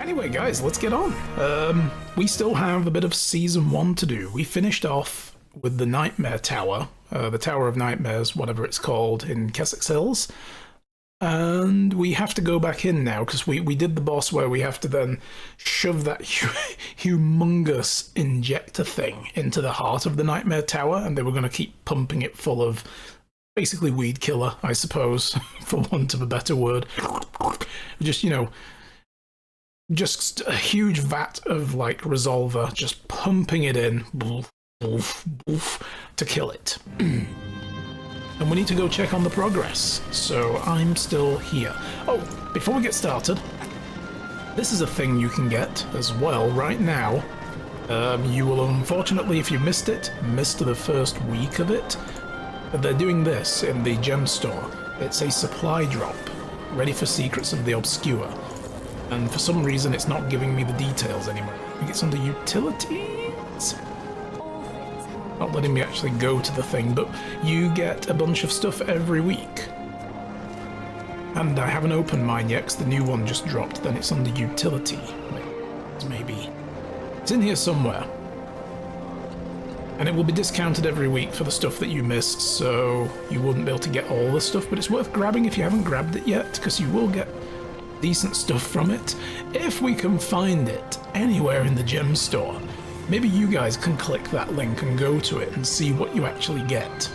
Anyway, guys, let's get on. We still have a bit of Season 1 to do. We finished off with the Nightmare Tower, the Tower of Nightmares, whatever it's called, in Kessex Hills. And we have to go back in now, because we did the boss where we have to then shove that humongous injector thing into the heart of the Nightmare Tower, and they were going to keep pumping it full of basically weed killer, I suppose, for want of a better word. Just, you know, just a huge vat of, like, Resolver, just pumping it in, to kill it. And we need to go check on the progress, so I'm still here. Oh, before we get started, this is a thing you can get as well right now. You will, unfortunately, if you missed it, missed the first week of it. But they're doing this in the gem store. It's a supply drop, ready for Secrets of the Obscure. And for some reason it's not giving me the details anymore. I think it's under Utilities? Not letting me actually go to the thing, but you get a bunch of stuff every week. And I haven't opened mine yet because the new one just dropped, then it's under Utility. Maybe. It's in here somewhere. And it will be discounted every week for the stuff that you missed, so you wouldn't be able to get all the stuff, but it's worth grabbing if you haven't grabbed it yet, because you will get decent stuff from it. If we can find it anywhere in the gem store, maybe you guys can click that link and go to it and see what you actually get.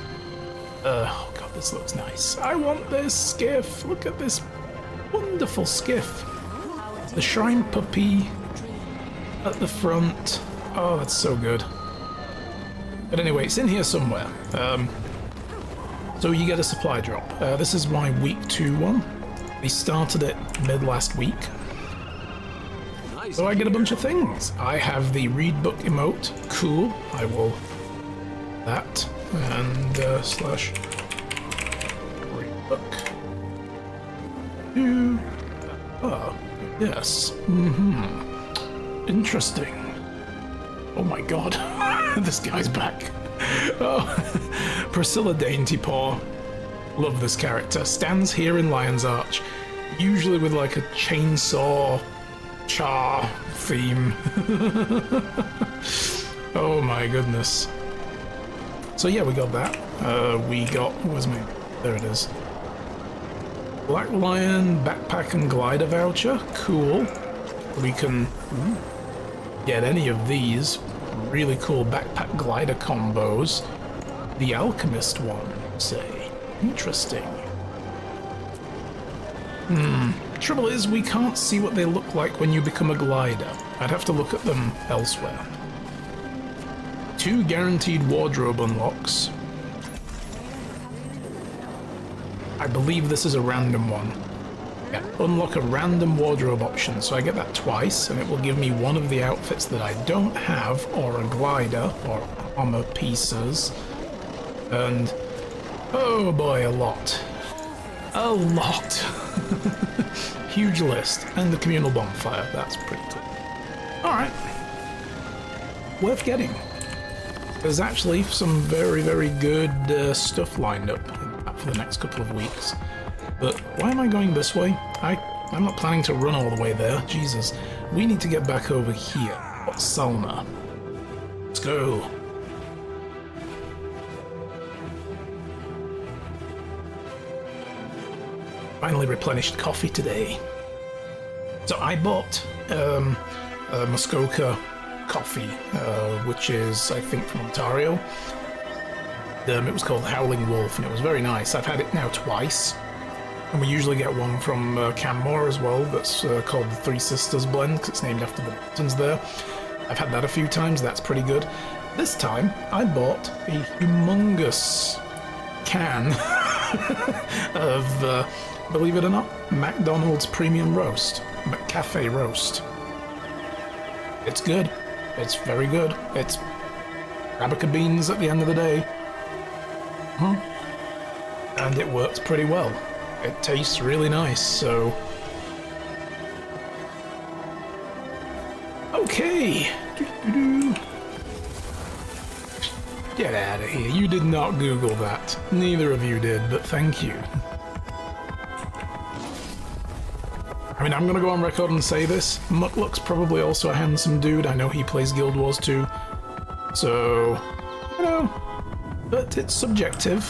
Oh god, this looks nice. I want this skiff. Look at this wonderful skiff. The shrine puppy at the front. Oh, that's so good. But anyway, it's in here somewhere. So you get a supply drop. This is my week 2 one. We started it mid last week. So I get a bunch of things. I have the read book emote. Cool. I will that and slash read book. Oh, yes. Interesting. Oh my god. This guy's back. Oh, Priscilla Daintypaw. Love this character. Stands here in Lion's Arch, usually with like a chainsaw char theme. Oh my goodness. So yeah, we got that. We got, where's my, there it is. Black Lion backpack and glider voucher. Cool. We can get any of these really cool backpack glider combos. The Alchemist one, say. Interesting. Trouble is, we can't see what they look like when you become a glider. I'd have to look at them elsewhere. 2 guaranteed wardrobe unlocks. I believe this is a random one. Yeah, unlock a random wardrobe option, so I get that twice, and it will give me one of the outfits that I don't have, or a glider, or armor pieces, and oh boy, a lot. A lot. Huge list. And the communal bonfire, that's pretty cool. Alright. Worth getting. There's actually some very, very good stuff lined up for the next couple of weeks. But why am I going this way? I'm not planning to run all the way there. Jesus. We need to get back over here. What's Salma? Let's go. Finally replenished coffee today. So I bought Muskoka coffee, which is, I think, from Ontario. It was called Howling Wolf, and it was very nice. I've had it now twice. And we usually get one from Canmore as well, that's called the Three Sisters blend, because it's named after the mountains there. I've had that a few times, that's pretty good. This time, I bought a humongous can of, believe it or not, McDonald's Premium Roast, McCafe Roast. It's good. It's very good. It's Arabica beans at the end of the day. And it works pretty well. It tastes really nice, so... Okay! Get out of here. You did not Google that. Neither of you did, but thank you. I mean, I'm gonna go on record and say this. Muckluck's probably also a handsome dude. I know he plays Guild Wars too. So, you know, but it's subjective.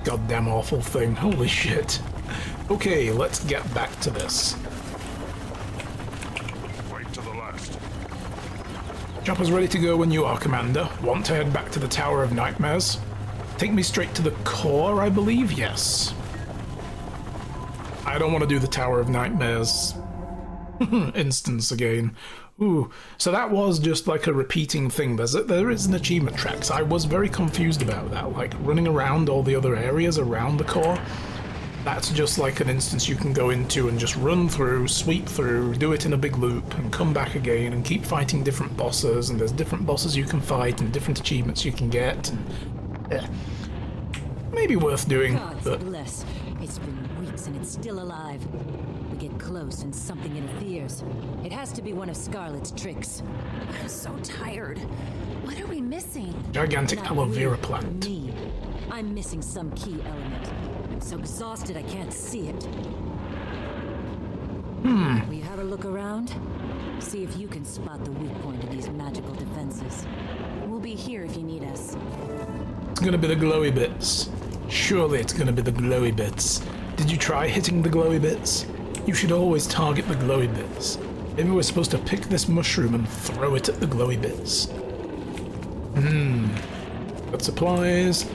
Goddamn awful thing. Holy shit. Okay, let's get back to this. Right to the last. Chopper's ready to go when you are, Commander. Want to head back to the Tower of Nightmares? Take me straight to the core, I believe? Yes. I don't want to do the Tower of Nightmares instance again. Ooh, so that was just like a repeating thing. There is an achievement track, so I was very confused about that. Like, running around all the other areas around the core, that's just like an instance you can go into and just run through, sweep through, do it in a big loop, and come back again and keep fighting different bosses, and there's different bosses you can fight and different achievements you can get, and yeah. Maybe worth doing, but... Bless. It's been weeks and it's still alive. We get close and something interferes. It has to be one of Scarlet's tricks. I'm so tired. What are we missing? Gigantic Not aloe you, vera plant. Me. I'm missing some key element. I'm so exhausted I can't see it. Will you have a look around? See if you can spot the weak point of these magical defenses. We'll be here if you need us. It's gonna be the glowy bits. Surely it's gonna be the glowy bits. Did you try hitting the glowy bits? You should always target the glowy bits. Maybe we're supposed to pick this mushroom and throw it at the glowy bits. Got supplies.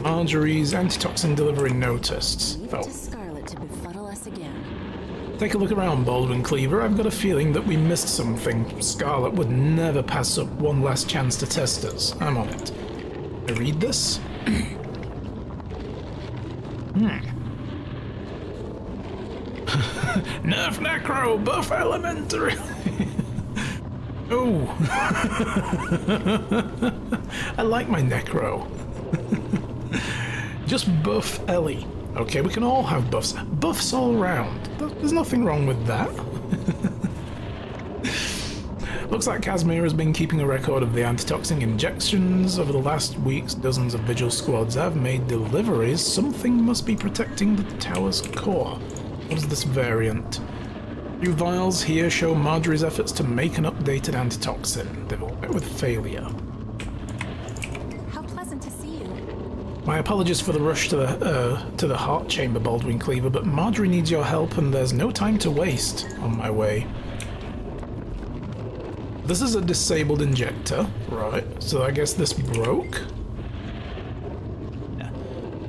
Marjorie's antitoxin delivery noticed. Leave it to Scarlet to befuddle us again. Take a look around, Baldwin Cleaver. I've got a feeling that we missed something. Scarlet would never pass up one last chance to test us. I'm on it. I read this? Nerf Necro, buff elementary. Oh. I like my Necro. Just buff Ellie. Okay, we can all have buffs. Buffs all round. There's nothing wrong with that. Looks like Casimir has been keeping a record of the antitoxin injections. Over the last weeks, dozens of vigil squads have made deliveries. Something must be protecting the tower's core. What is this variant? Few vials here show Marjorie's efforts to make an updated antitoxin. They've all met with failure. How pleasant to see you. My apologies for the rush to the heart chamber, Baldwin Cleaver, but Marjorie needs your help and there's no time to waste on my way. This is a disabled injector, right? So I guess this broke? Yeah.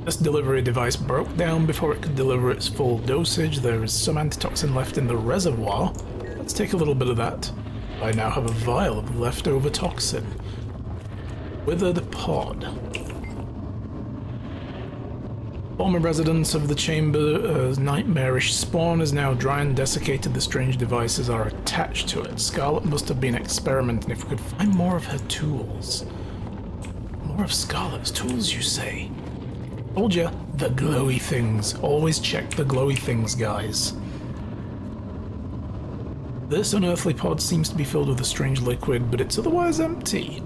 This delivery device broke down before it could deliver its full dosage. There is some antitoxin left in the reservoir. Let's take a little bit of that. I now have a vial of leftover toxin. Withered pod. Former residents of the chamber's nightmarish spawn is now dry and desiccated. The strange devices are attached to it. Scarlet must have been experimenting. If we could find more of her tools. More of Scarlet's tools, you say? Told ya, the glowy things. Always check the glowy things, guys. This unearthly pod seems to be filled with a strange liquid, but it's otherwise empty.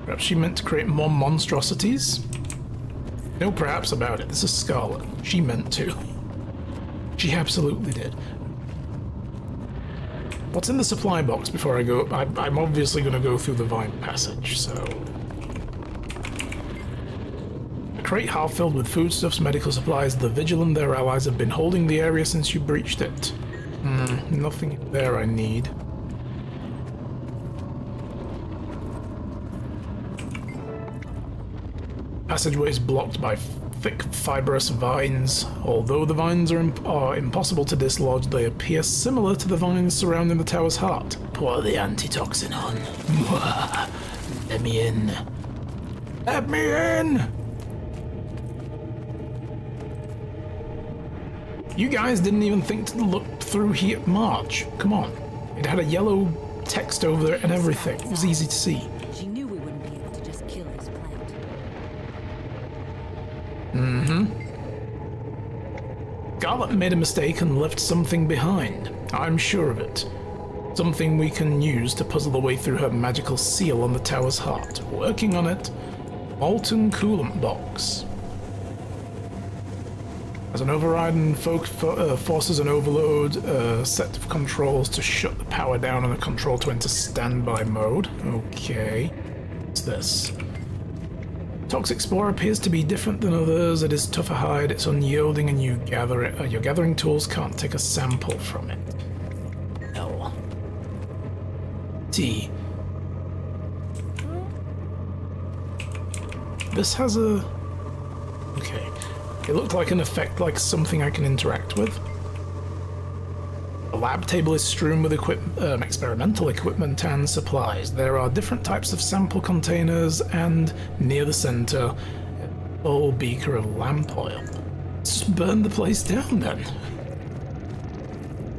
Perhaps she meant to create more monstrosities? No perhaps about it. This is Scarlet. She meant to. She absolutely did. What's in the supply box before I go? I'm obviously going to go through the vine passage, so... A crate half filled with foodstuffs, medical supplies. The Vigil and their allies have been holding the area since you breached it. Nothing there I need. Passageway is blocked by thick, fibrous vines. Although the vines are impossible to dislodge, they appear similar to the vines surrounding the tower's heart. Pour the antitoxin on. Let me in. Let me in! You guys didn't even think to look through here. March, come on. It had a yellow text over there and everything. It was easy to see. She knew we wouldn't be able to just kill this plant. Scarlet made a mistake and left something behind. I'm sure of it. Something we can use to puzzle the way through her magical seal on the tower's heart. Working on it. Molten coolant box. As an override and forces an overload set of controls to shut the power down and a control to enter standby mode. Okay. What's this? Toxic spore appears to be different than others. It is tougher hide, it's unyielding, and you gather it. Your gathering tools can't take a sample from it. L. T. This has a... Okay. It looked like an effect, like something I can interact with. The lab table is strewn with experimental equipment and supplies. There are different types of sample containers, and near the center, a full beaker of lamp oil. Let's just burn the place down then.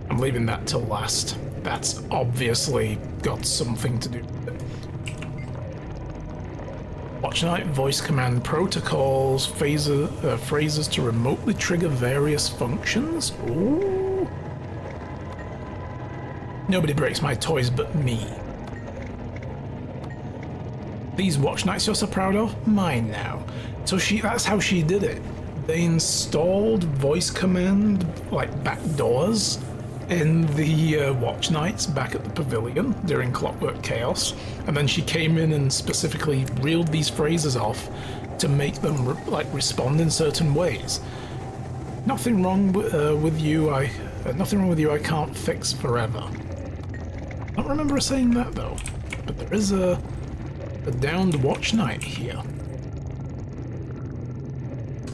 I'm leaving that till last. That's obviously got something to do with it. Watch Night voice command protocols, phrases to remotely trigger various functions. Ooh. Nobody breaks my toys but me. These watch nights you're so proud of? Mine now. So that's how she did it. They installed voice command, like, back doors in the watch nights back at the pavilion during Clockwork Chaos, and then she came in and specifically reeled these phrases off to make them respond in certain ways. Nothing wrong with you. Nothing wrong with you. I can't fix forever. I don't remember her saying that though, but there is a downed watch night here.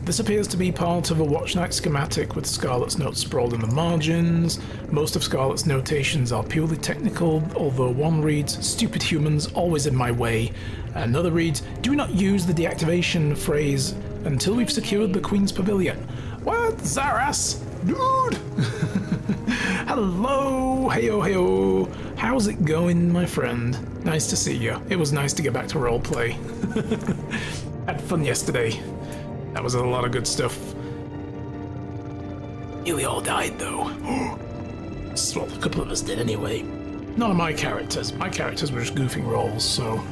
This appears to be part of a watch night schematic with Scarlet's notes sprawled in the margins. Most of Scarlet's notations are purely technical, although one reads, "Stupid humans, always in my way." Another reads, "Do not use the deactivation phrase until we've secured the Queen's Pavilion." What? Zaras? Dude! Hello! Heyo, heyo! How's it going, my friend? Nice to see you. It was nice to get back to roleplay. Had fun yesterday. That was a lot of good stuff. Nearly all died, though. Well, a couple of us did anyway. None of my characters. My characters were just goofing roles, so...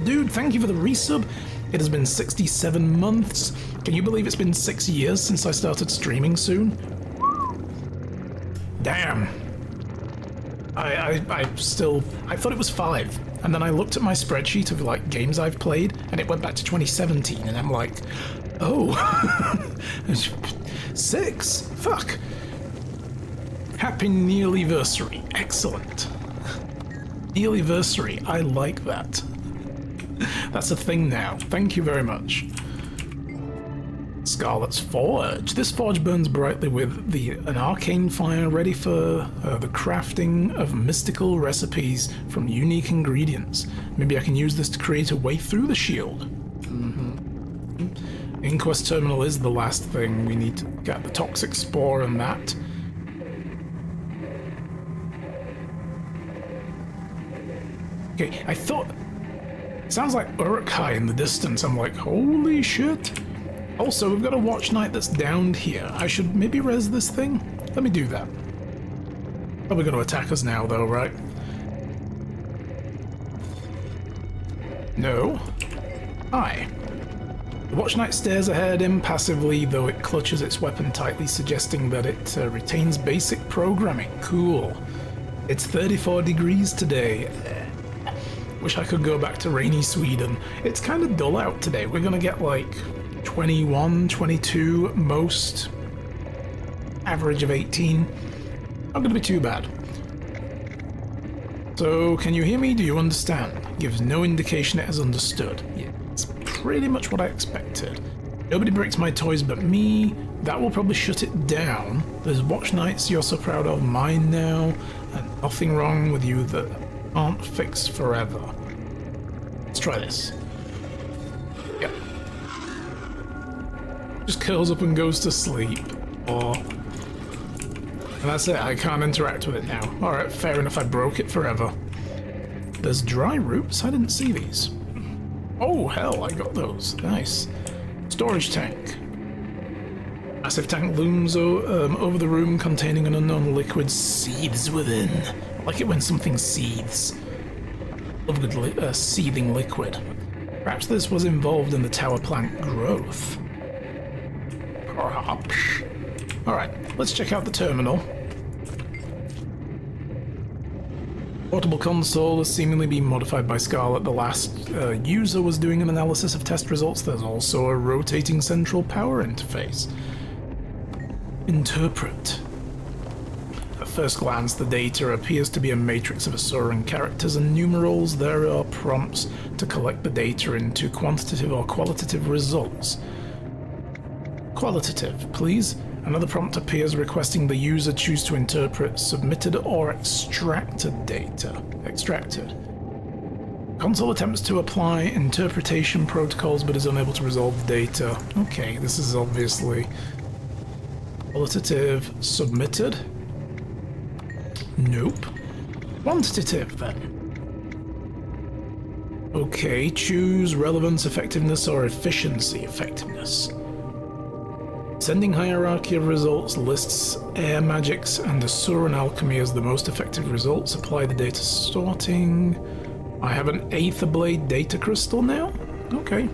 Dude, thank you for the resub. It has been 67 months. Can you believe it's been 6 years since I started streaming soon? Damn. I thought it was 5. And then I looked at my spreadsheet of like games I've played, and it went back to 2017, and I'm like, oh, 6? Fuck. Happy nearlyversary. Excellent. Nearlyversary. I like that. That's a thing now. Thank you very much. Scarlet's Forge. This forge burns brightly with an arcane fire ready for the crafting of mystical recipes from unique ingredients. Maybe I can use this to create a way through the shield. Inquest Terminal is the last thing we need to get. The toxic spore and that. Okay, I thought... Sounds like Uruk-hai in the distance. I'm like, holy shit. Also, we've got a watch night that's downed here. I should maybe res this thing? Let me do that. Probably going to attack us now, though, right? No. Hi. The watch night stares ahead impassively, though it clutches its weapon tightly, suggesting that it retains basic programming. Cool. It's 34 degrees today. Wish I could go back to rainy Sweden. It's kind of dull out today. We're going to get like 21, 22 most, average of 18. Not going to be too bad. So, can you hear me? Do you understand? Gives no indication it has understood. Yeah, it's pretty much what I expected. Nobody breaks my toys but me. That will probably shut it down. There's watch nights you're so proud of, mine now, and nothing wrong with you that can't fix forever. Let's try this. Yep. Just curls up and goes to sleep. And that's it, I can't interact with it now. Alright, fair enough, I broke it forever. There's dry roots? I didn't see these. Oh, hell, I got those. Nice. Storage tank. Massive tank looms over the room containing an unknown liquid seethes within. I like it when something seethes. Love good seething liquid. Perhaps this was involved in the tower plant growth. Perhaps. Alright, let's check out the terminal. Portable console has seemingly been modified by Scarlet. The last user was doing an analysis of test results. There's also a rotating central power interface. Interpret. At first glance, the data appears to be a matrix of Asuran characters and numerals. There are prompts to collect the data into quantitative or qualitative results. Qualitative, please. Another prompt appears requesting the user choose to interpret submitted or extracted data. Extracted. Console attempts to apply interpretation protocols but is unable to resolve the data. Okay, this is obviously qualitative. Submitted. Nope. Quantitative then. Okay, choose relevance, effectiveness, or efficiency effectiveness. Sending hierarchy of results lists air magics and Asuran alchemy as the most effective results. Apply the data sorting. I have an Aether Blade data crystal now? Okay.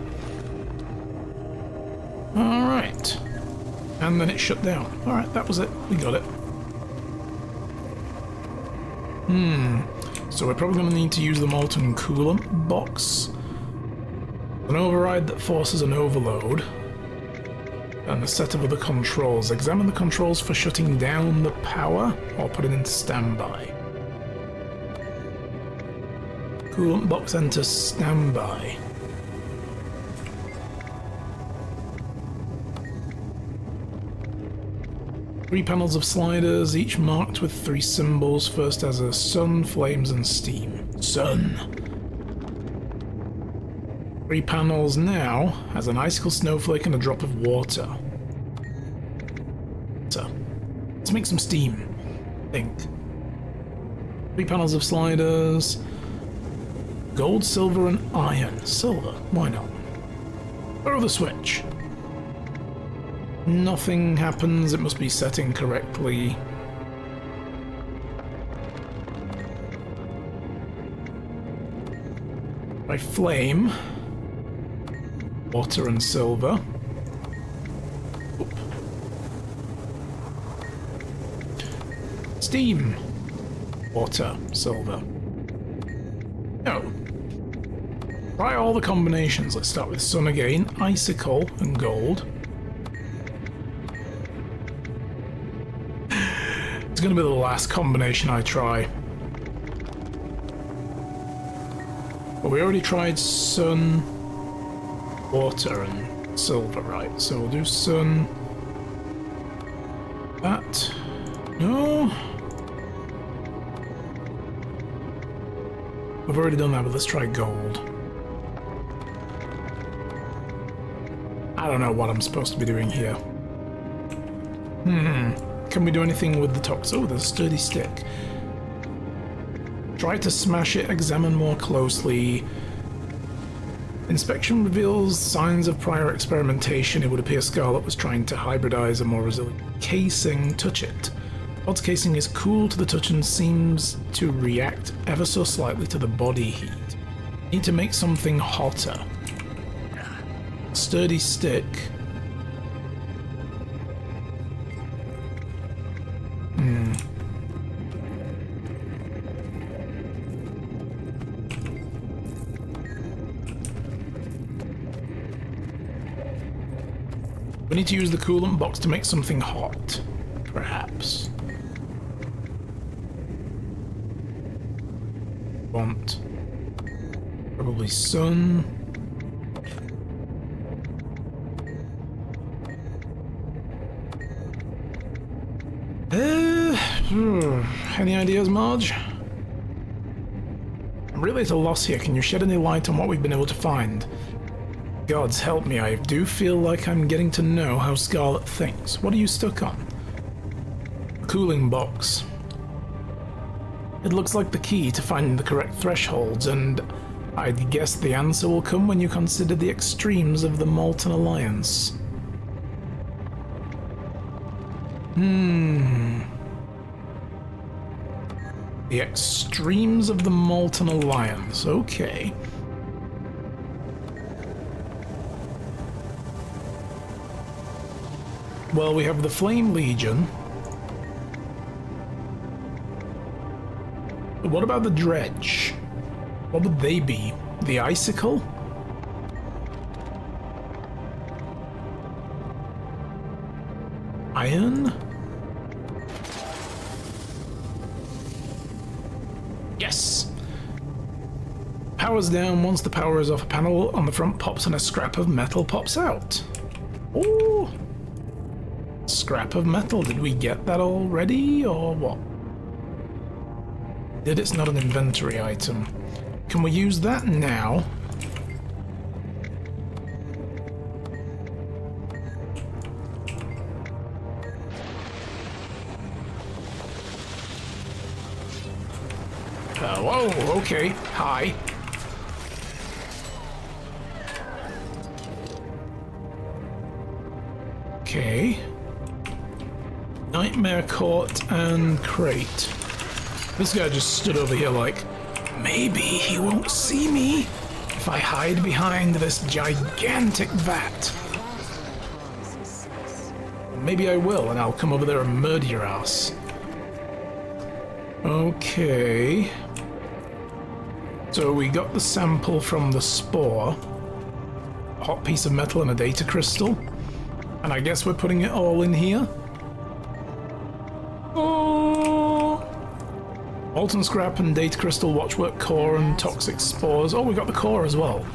Alright. And then it shut down. Alright, that was it. We got it. So we're probably going to need to use the molten coolant box. An override that forces an overload. And a set of other controls. Examine the controls for shutting down the power or put it into standby. Coolant box enters standby. Three panels of sliders, each marked with three symbols. First as a sun, flames, and steam. Sun. Three panels now has an icicle snowflake and a drop of water. So, let's make some steam. I think. Three panels of sliders. Gold, silver, and iron. Silver, why not? Throw the switch. Nothing happens, it must be set incorrectly. By flame. Water and silver. Oop. Steam. Water, silver. No. Try all the combinations. Let's start with sun again. Icicle and gold. It's going to be the last combination I try. But we already tried sun, water, and silver, right? So we'll do sun. That. No. We've already done that, but let's try gold. I don't know what I'm supposed to be doing here. Can we do anything with the tox? Oh, there's a sturdy stick. Try to smash it, examine more closely. Inspection reveals signs of prior experimentation. It would appear Scarlet was trying to hybridize a more resilient casing. Touch it. Pod's casing is cool to the touch and seems to react ever so slightly to the body heat. Need to make something hotter. Sturdy stick. We need to use the coolant box to make something hot, perhaps. Want probably sun. Any ideas, Marge? I'm really at a loss here. Can you shed any light on what we've been able to find? Gods help me, I do feel like I'm getting to know how Scarlet thinks. What are you stuck on? Cooling box. It looks like the key to finding the correct thresholds, and I'd guess the answer will come when you consider the extremes of the Molten Alliance. The extremes of the Molten Alliance, okay. Well, we have the Flame Legion. But what about the Dredge? What would they be? The Icicle? Iron? Yes! Power's down. Once the power is off, a panel on the front pops and a scrap of metal pops out. Ooh! Scrap of metal. Did we get that already, or what? Did it's not an inventory item. Can we use that now? Whoa, okay. Hi. Okay. Nightmare Court and Crate. This guy just stood over here like, maybe he won't see me if I hide behind this gigantic vat. Maybe I will, and I'll come over there and murder your ass. Okay. So we got the sample from the spore. A hot piece of metal and a data crystal. And I guess we're putting it all in here. Oh! Molten scrap and data crystal, watchwork core and toxic spores. Oh, we got the core as well.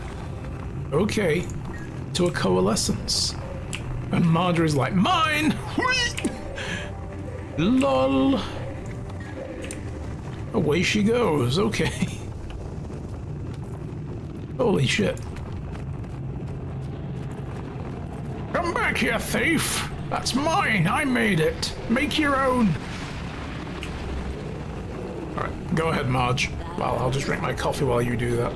Okay. To a coalescence. And Marjorie's like, mine! Lol. Away she goes, okay. Holy shit. Come back here, thief! That's mine! I made it! Make your own! Alright, go ahead, Marge. Well, I'll just drink my coffee while you do that.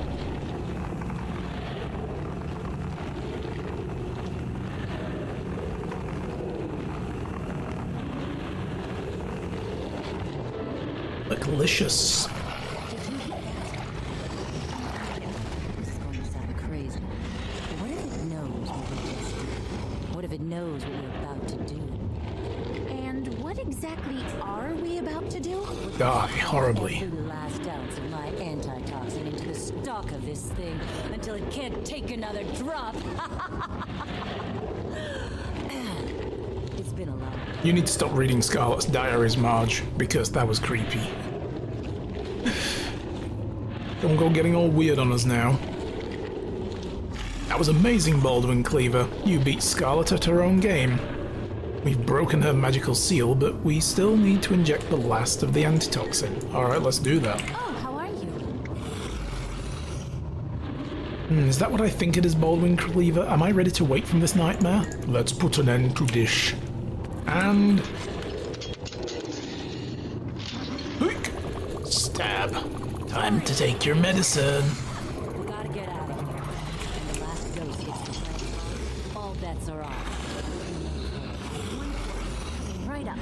Delicious. This is going to sound crazy. What if it knows what we just did? What if it knows what we're about to do? And what exactly are we about to do? Die horribly. Every last ounce of my antitoxin into the stock of this thing until it can't take another drop. It's been a lot. You need to stop reading Scarlet's diaries, Marge, because that was creepy. Don't go getting all weird on us now. That was amazing, Baldwin Cleaver. You beat Scarlet at her own game. We've broken her magical seal, but we still need to inject the last of the antitoxin. Alright, let's do that. Oh, how are you? Is that what I think it is, Baldwin Cleaver? Am I ready to wake from this nightmare? Let's put an end to this. And... stab. Time to take your medicine. We gotta get out of here. When the last dose hits the planet, all bets are off. Right up.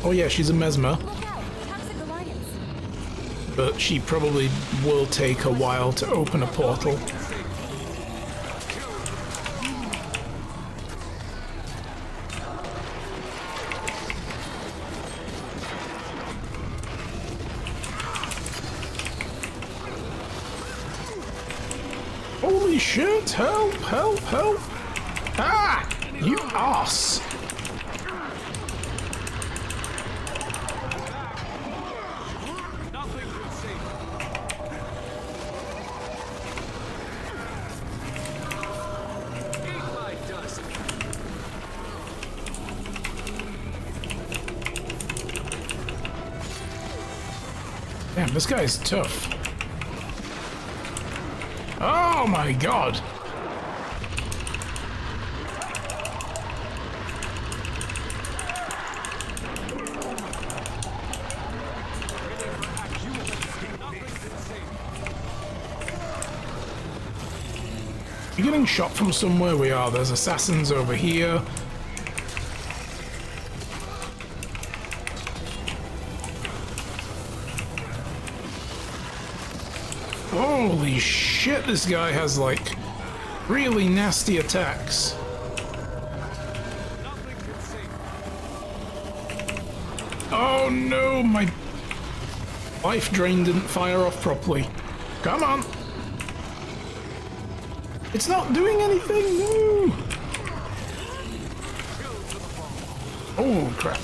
Oh yeah, she's a mesmer, Look out! Toxic Alliance. but she probably will take a while to open a portal. Holy shit! Help! Help! Help! Ah! You ass! Damn, this guy's tough. Oh my god! You're getting shot from somewhere. We are. There's assassins over here. Holy shit, this guy has like really nasty attacks. Oh no, my life drain didn't fire off properly. Come on. It's not doing anything, no. Oh crap.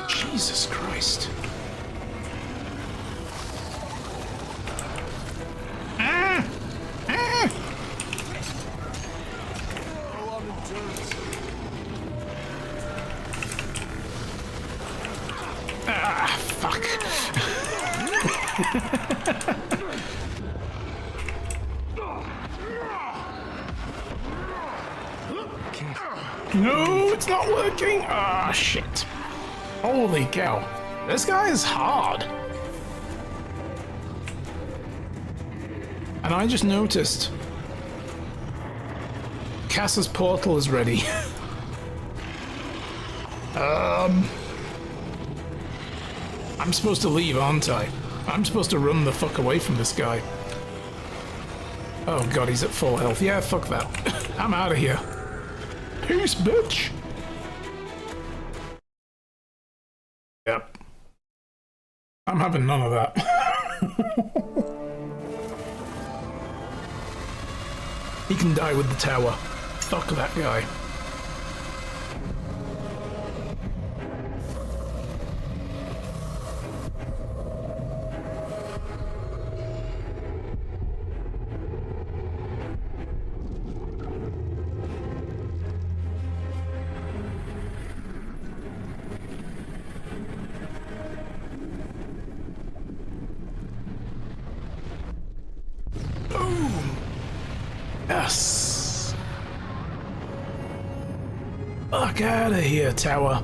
Jesus Christ. Ah! Ah! Ah, fuck. No, it's not working. Ah, shit. Holy cow. This guy is hard. And I just noticed Cass's portal is ready. I'm supposed to leave, aren't I? I'm supposed to run the fuck away from this guy. Oh god, he's at full health. Yeah, fuck that. I'm out of here. Peace, bitch! Yep. I'm having none of that. He can die with the tower. Fuck that guy. Yes! Fuck out of here, tower.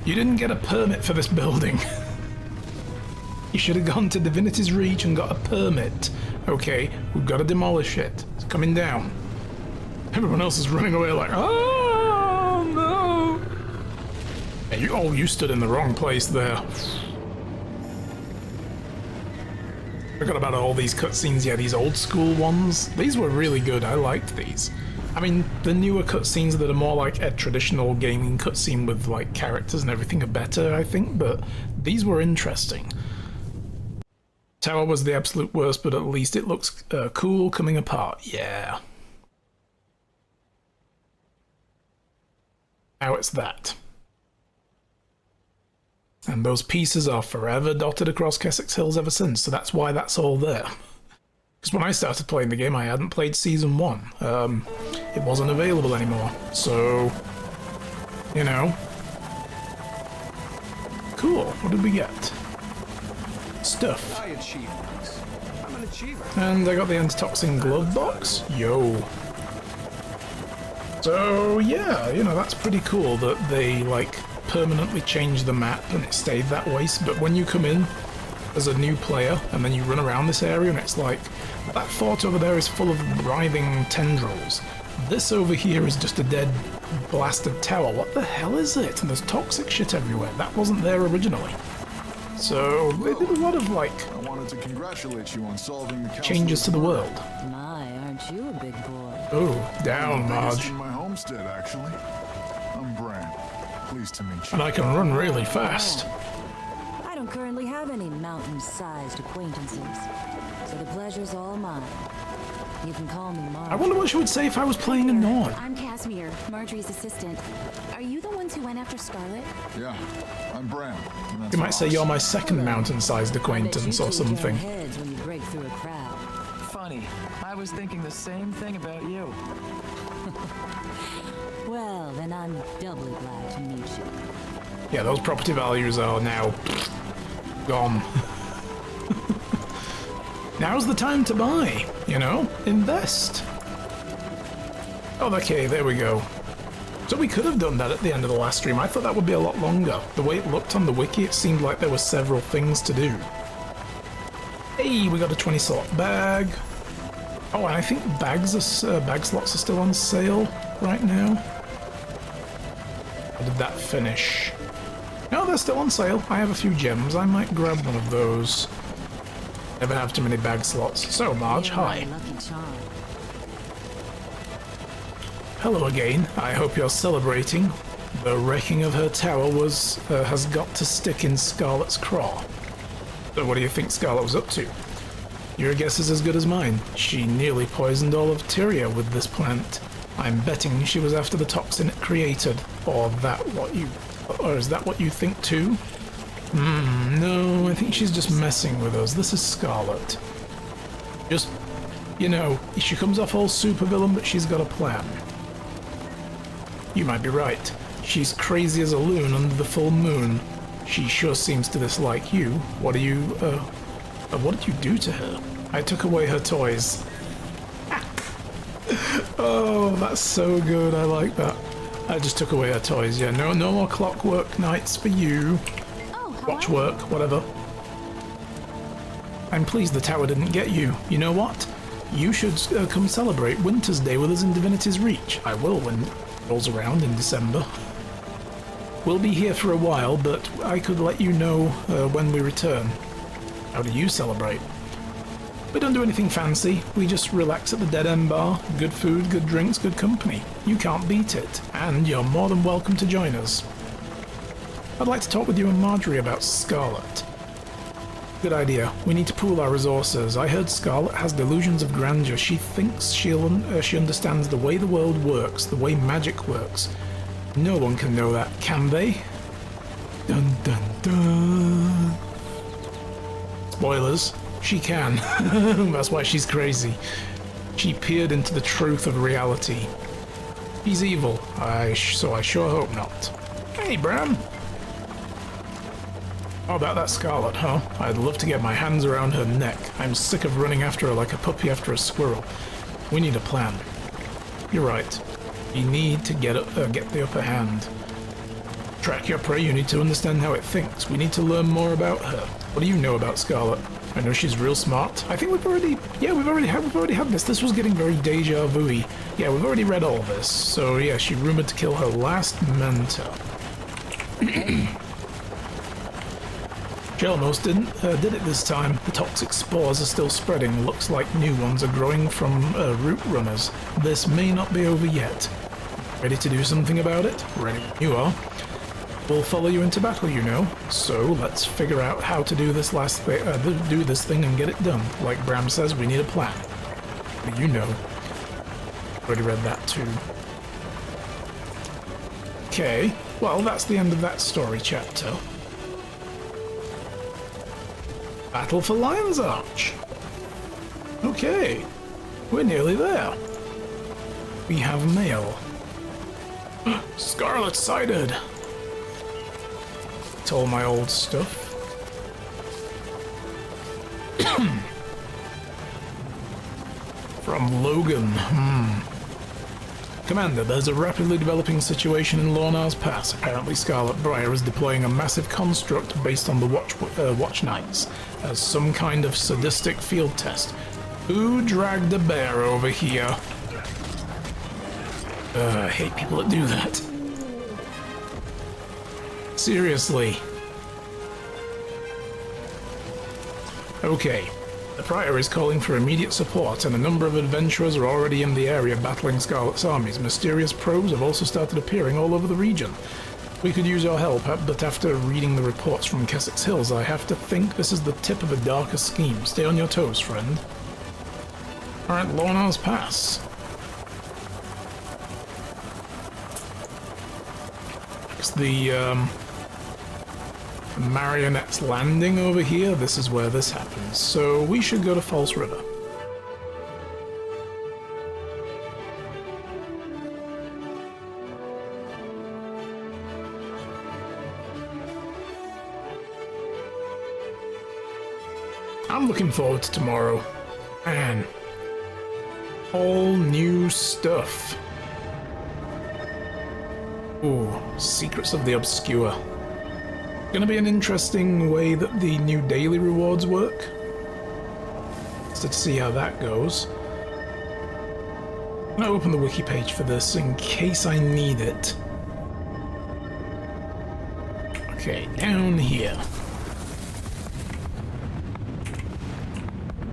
You didn't get a permit for this building. You should have gone to Divinity's Reach and got a permit. Okay, we've got to demolish it. It's coming down. Everyone else is running away like, oh no! And you stood in the wrong place there. I forgot about all these cutscenes, yeah, these old school ones. These were really good, I liked these. I mean, the newer cutscenes that are more like a traditional gaming cutscene with like characters and everything are better, I think, but these were interesting. Tower was the absolute worst, but at least it looks cool coming apart, yeah. Now it's that. And those pieces are forever dotted across Kessex Hills ever since, so that's why that's all there. Because when I started playing the game, I hadn't played Season 1. It wasn't available anymore, so... You know. Cool, what did we get? Stuff. I achieve things. I'm an achiever. And I got the antitoxin glove box. Yo. So, yeah, you know, that's pretty cool that they, like, permanently changed the map and it stayed that way. But when you come in as a new player and then you run around this area and it's like, that fort over there is full of writhing tendrils. This over here is just a dead, blasted tower. What the hell is it? And there's toxic shit everywhere. That wasn't there originally. So they did a lot of, like, I wanted to congratulate you on solving the changes to the world. My, aren't you a big boy? Oh, down, Marge. in my homestead, actually. I'm Bran. Pleased to meet you. And I can run really fast. I don't currently have any mountain-sized acquaintances, so the pleasure's all mine. You can call me Marge. I wonder what she would say if I was playing a Norn. I'm Casimir, Marjorie's assistant. Are you the ones who went after Scarlet? Yeah, I'm Bran. and that's You might say Ross. you're my second mountain-sized acquaintance or something. Heads when you break through a crowd. Funny. I was thinking the same thing about you. Well, then I'm doubly glad to meet you. Yeah, those property values are now gone. Now's the time to buy, you know? Invest. Oh, okay, there we go. So we could have done that at the end of the last stream. I thought that would be a lot longer. The way it looked on the wiki, it seemed like there were several things to do. Hey, we got a 20 slot bag. Oh, and I think bag slots are still on sale right now. Or did that finish? No, they're still on sale. I have a few gems. I might grab one of those. Never have too many bag slots. So, Marge, hi. Lucky charm. Hello again. I hope you're celebrating. The wrecking of her tower has got to stick in Scarlet's craw. So what do you think Scarlet was up to? Your guess is as good as mine. She nearly poisoned all of Tyria with this plant. I'm betting she was after the toxin it created. Or is that what you think too? No, I think she's just messing with us. This is Scarlet. Just, you know, she comes off all supervillain, but she's got a plan. You might be right. She's crazy as a loon under the full moon. She sure seems to dislike you. What did you do to her? I took away her toys. Oh, that's so good. I like that. I just took away her toys. Yeah, no more clockwork nights for you. Watch work, whatever. I'm pleased the tower didn't get you. You know what? You should come celebrate Winter's Day with us in Divinity's Reach. I will when it rolls around in December. We'll be here for a while, but I could let you know when we return. How do you celebrate? We don't do anything fancy. We just relax at the Dead End Bar. Good food, good drinks, good company. You can't beat it, and you're more than welcome to join us. I'd like to talk with you and Marjorie about Scarlet. Good idea. We need to pool our resources. I heard Scarlet has delusions of grandeur. She thinks she understands the way the world works, the way magic works. No one can know that, can they? Dun dun dun. Spoilers. She can. That's why she's crazy. She peered into the truth of reality. He's evil. So I sure hope not. Hey, Bram. How about that Scarlet, huh? I'd love to get my hands around her neck. I'm sick of running after her like a puppy after a squirrel. We need a plan. You're right. You need to get the upper hand. Track your prey, you need to understand how it thinks. We need to learn more about her. What do you know about Scarlet? I know she's real smart. I think we've already had this. This was getting very deja vu-y. Yeah, we've already read all this. So yeah, she rumored to kill her last mentor. She almost did it this time. The toxic spores are still spreading. Looks like new ones are growing from root runners. This may not be over yet. Ready to do something about it? Ready. You are. We'll follow you into battle, you know. So let's figure out how to do this do this thing and get it done. Like Bram says, we need a plan. But you know. Already read that too. Okay. Well, that's the end of that story chapter. Battle for Lion's Arch. Okay, we're nearly there. We have mail. Scarlet sighted. It's all my old stuff. From Logan. Commander, there's a rapidly developing situation in Lornar's Pass. Apparently Scarlet Briar is deploying a massive construct based on the Watch Knights as some kind of sadistic field test. Who dragged a bear over here? I hate people that do that. Seriously. Okay. The Prior is calling for immediate support, and a number of adventurers are already in the area battling Scarlet's armies. Mysterious probes have also started appearing all over the region. We could use your help, but after reading the reports from Kessex Hills, I have to think this is the tip of a darker scheme. Stay on your toes, friend. Alright, Lornar's Pass. It's the, Marionette's Landing over here. This is where this happens. So we should go to False River. I'm looking forward to tomorrow. Man. All new stuff. Ooh, Secrets of the Obscure. Gonna be an interesting way that the new daily rewards work. So to see how that goes. I'm gonna open the wiki page for this in case I need it. Okay, down here.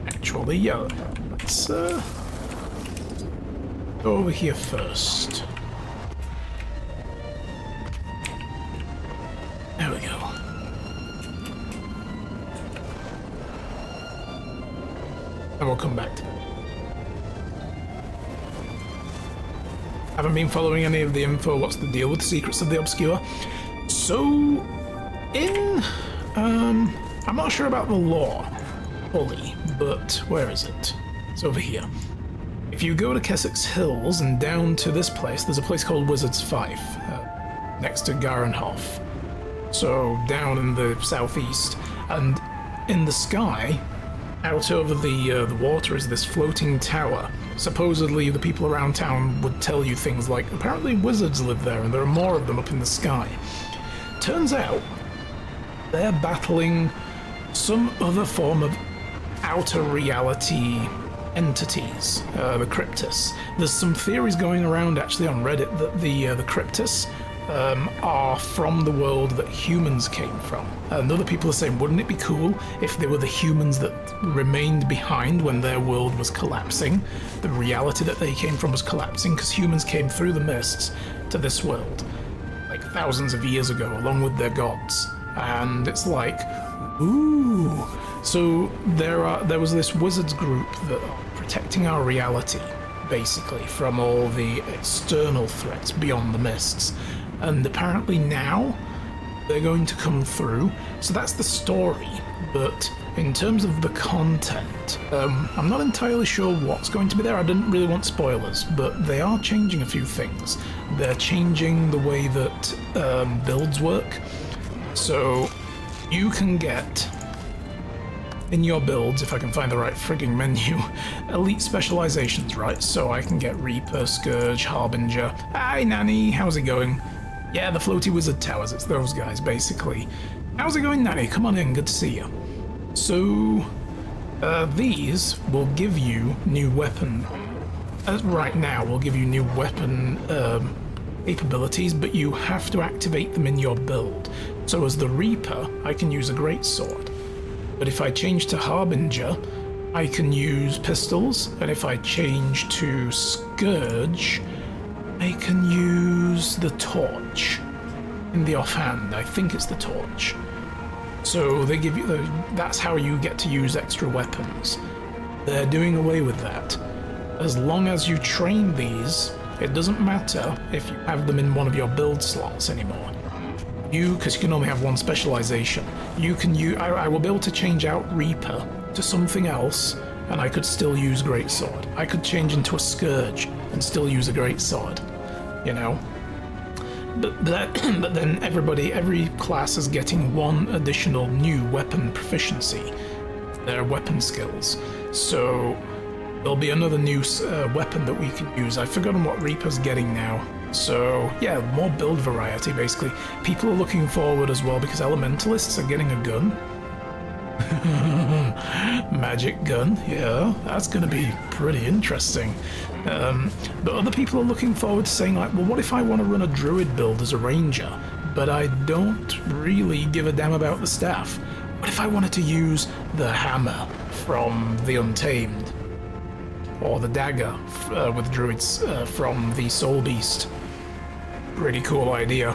Actually, yeah, let's go over here first. There we go. And we'll come back to that. Haven't been following any of the info. What's the deal with Secrets of the Obscure? So, I'm not sure about the lore fully, but where is it? It's over here. If you go to Kessex Hills and down to this place, there's a place called Wizard's Fife, next to Garenhof. So down in the southeast, and in the sky, out over the water, is this floating tower. Supposedly, the people around town would tell you things like, apparently wizards live there, and there are more of them up in the sky. Turns out, they're battling some other form of outer reality entities, the Cryptus. There's some theories going around actually on Reddit that the Cryptus are from the world that humans came from. And other people are saying, wouldn't it be cool if they were the humans that remained behind when their world was collapsing? The reality that they came from was collapsing because humans came through the mists to this world, like thousands of years ago, along with their gods. And it's like, ooh. So there was this wizards group that are protecting our reality, basically, from all the external threats beyond the mists. And apparently now they're going to come through. So that's the story. But in terms of the content, I'm not entirely sure what's going to be there. I didn't really want spoilers, but they are changing a few things. They're changing the way that builds work. So you can get in your builds, if I can find the right frigging menu, elite specializations, right? So I can get Reaper, Scourge, Harbinger. Hi, Nanny, how's it going? Yeah, the floaty wizard towers, it's those guys, basically. How's it going, Nanny? Come on in, good to see you. So, these will give you new weapon. Right now, will give you new weapon capabilities, but you have to activate them in your build. So as the Reaper, I can use a greatsword. But if I change to Harbinger, I can use pistols, and if I change to Scourge, I can use the torch. In the offhand, I think it's the torch. So they give you that's how you get to use extra weapons. They're doing away with that. As long as you train these, it doesn't matter if you have them in one of your build slots anymore. Because you can only have one specialization, I will be able to change out Reaper to something else, and I could still use Greatsword. I could change into a Scourge and still use a Greatsword, you know? But then every class is getting one additional new weapon proficiency, their weapon skills. So there'll be another new weapon that we can use. I've forgotten what Reaper's getting now. So yeah, more build variety basically. People are looking forward as well because Elementalists are getting a gun. Magic gun, yeah, that's going to be pretty interesting. But other people are looking forward to saying like, well, what if I want to run a druid build as a ranger, but I don't really give a damn about the staff? What if I wanted to use the hammer from the Untamed? Or the dagger with druids from the Soul Beast? Pretty cool idea.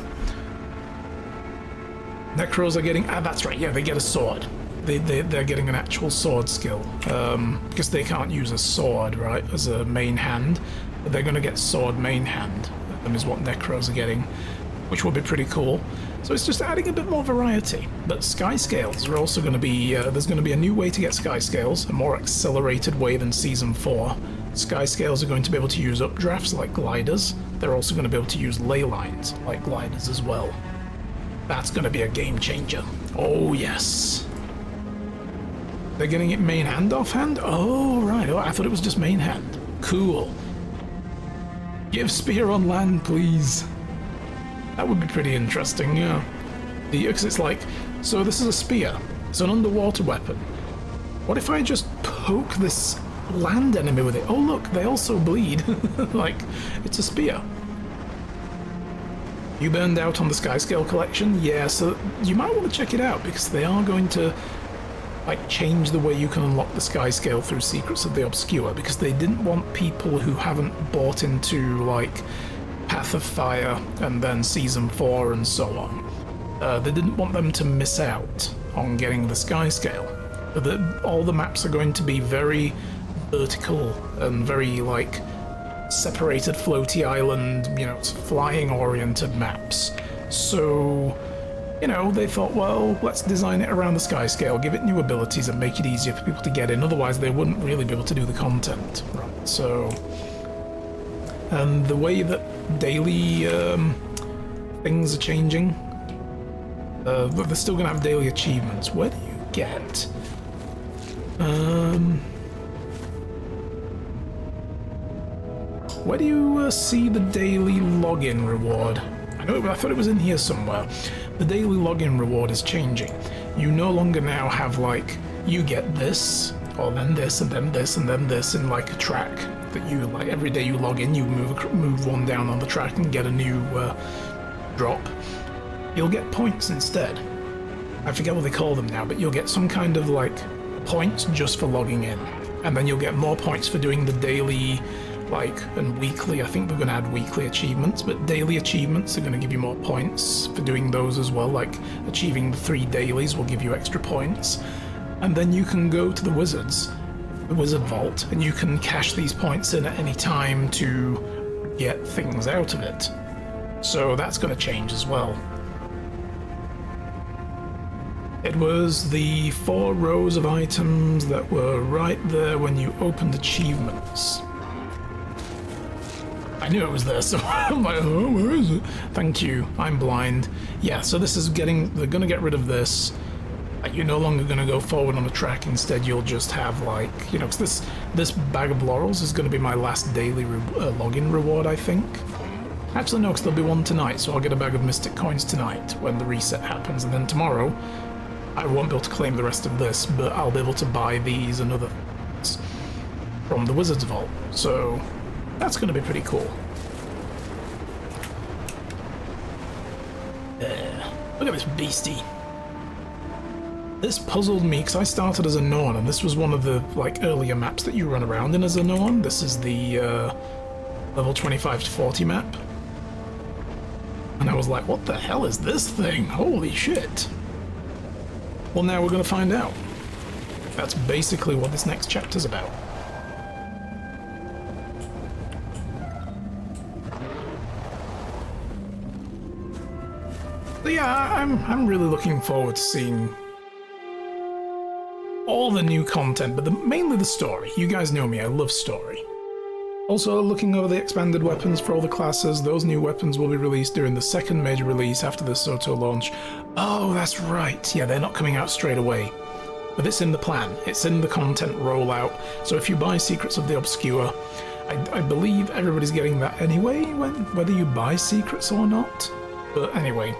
Necros are getting... that's right, yeah, they get a sword. They're getting an actual sword skill. Because they can't use a sword, right, as a main hand. But they're going to get sword main hand. That is what Necros are getting, which will be pretty cool. So it's just adding a bit more variety. But sky scales are also going to be... there's going to be a new way to get sky scales, a more accelerated way than Season 4. Sky scales are going to be able to use updrafts like gliders. They're also going to be able to use ley lines like gliders as well. That's going to be a game changer. Oh yes. They're getting it main hand offhand? Oh right, oh, I thought it was just main hand. Cool. Give spear on land, please. That would be pretty interesting, yeah. Because it's like, so this is a spear. It's an underwater weapon. What if I just poke this land enemy with it. Oh look, they also bleed. Like, it's a spear. You burned out on the Skyscale collection? Yeah, so you might want to check it out, because they are going to like change the way you can unlock the Skyscale through Secrets of the Obscure, because they didn't want people who haven't bought into like Path of Fire and then Season 4 and so on. They didn't want them to miss out on getting the Skyscale. All the maps are going to be very vertical and very like separated floaty island, you know, flying oriented maps. So, you know, they thought, well, let's design it around the Skyscale, give it new abilities and make it easier for people to get in, otherwise they wouldn't really be able to do the content. Right, so... And the way that daily things are changing, they're still going to have daily achievements. Where do you get... where do you see the daily login reward? I thought it was in here somewhere. The daily login reward is changing. You no longer now have like, you get this, or then this, and then this, and then this in like a track that you, like every day you log in, you move one down on the track and get a new drop. You'll get points instead. I forget what they call them now, but you'll get some kind of like points just for logging in. And then you'll get more points for doing the daily, like, and weekly. I think they're going to add weekly achievements, but daily achievements are going to give you more points for doing those as well. Like achieving the 3 dailies will give you extra points. And then you can go to the Wizard Vault, and you can cash these points in at any time to get things out of it. So that's going to change as well. It was the 4 rows of items that were right there when you opened achievements. I knew it was there, so I'm like, oh, where is it? Thank you, I'm blind. Yeah, so this is they're gonna get rid of this. You're no longer gonna go forward on the track, instead you'll just have like, you know, 'cause this bag of laurels is gonna be my last daily login reward, I think. Actually no, because there'll be one tonight, so I'll get a bag of mystic coins tonight when the reset happens, and then tomorrow I won't be able to claim the rest of this, but I'll be able to buy these and other things from the Wizard's Vault, so that's going to be pretty cool. Look at this beastie. This puzzled me because I started as a Norn, and this was one of the like earlier maps that you run around in as a Norn. This is the level 25 to 40 map. And I was like, what the hell is this thing? Holy shit. Well, now we're going to find out. That's basically what this next chapter's about. So yeah, I'm really looking forward to seeing all the new content, but mainly the story. You guys know me, I love story. Also, looking over the expanded weapons for all the classes, those new weapons will be released during the second major release after the Soto launch. Oh, that's right. Yeah, they're not coming out straight away. But it's in the plan. It's in the content rollout. So if you buy Secrets of the Obscure, I believe everybody's getting that anyway, whether you buy Secrets or not. But anyway,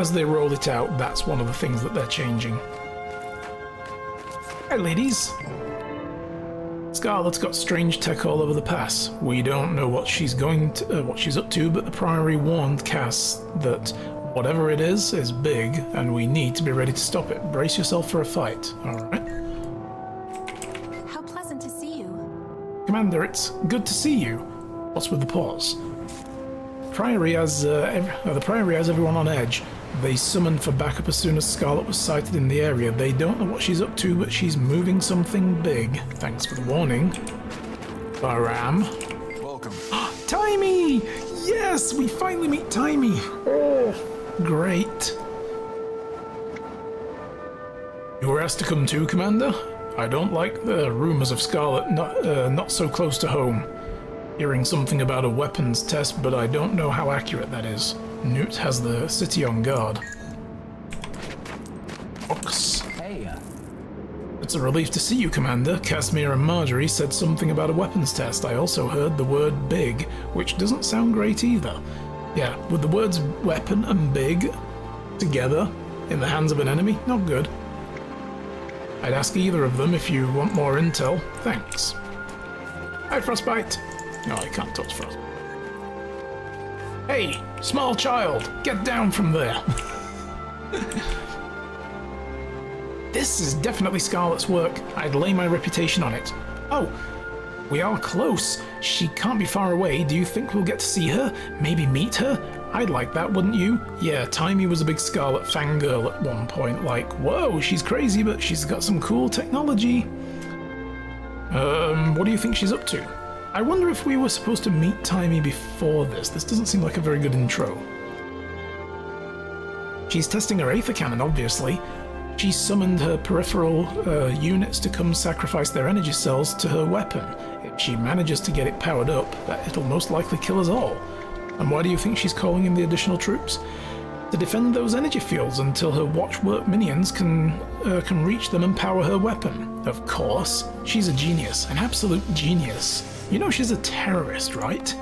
as they roll it out, that's one of the things that they're changing. Hi, ladies. Scarlet's got strange tech all over the pass. We don't know what she's up to, but the Priory warned Cass that whatever it is big, and we need to be ready to stop it. Brace yourself for a fight. All right. How pleasant to see you. Commander, it's good to see you. What's with the pause? The Priory has everyone on edge. They summoned for backup as soon as Scarlet was sighted in the area. They don't know what she's up to, but she's moving something big. Thanks for the warning. Baram. Welcome. Timey! Yes, we finally meet Timey. Oh, great. You were asked to come too, Commander? I don't like the rumors of Scarlet not so close to home. Hearing something about a weapons test, but I don't know how accurate that is. Newt has the city on guard. Fox. Hey. It's a relief to see you, Commander. Casimir and Marjorie said something about a weapons test. I also heard the word big, which doesn't sound great either. Yeah, with the words weapon and big together in the hands of an enemy, not good. I'd ask either of them if you want more intel. Thanks. Hi, Frostbite. No, I can't touch Frost. Hey, small child, get down from there. This is definitely Scarlet's work. I'd lay my reputation on it. Oh, we are close. She can't be far away. Do you think we'll get to see her? Maybe meet her? I'd like that, wouldn't you? Yeah, Timey was a big Scarlet fangirl at one point. Like, whoa, she's crazy, but she's got some cool technology. What do you think she's up to? I wonder if we were supposed to meet Timey before this. This doesn't seem like a very good intro. She's testing her Aether Cannon, obviously. She summoned her peripheral units to come sacrifice their energy cells to her weapon. If she manages to get it powered up, it'll most likely kill us all. And why do you think she's calling in the additional troops? To defend those energy fields until her watchwork minions can reach them and power her weapon. Of course, she's a genius, an absolute genius. You know she's a terrorist, right?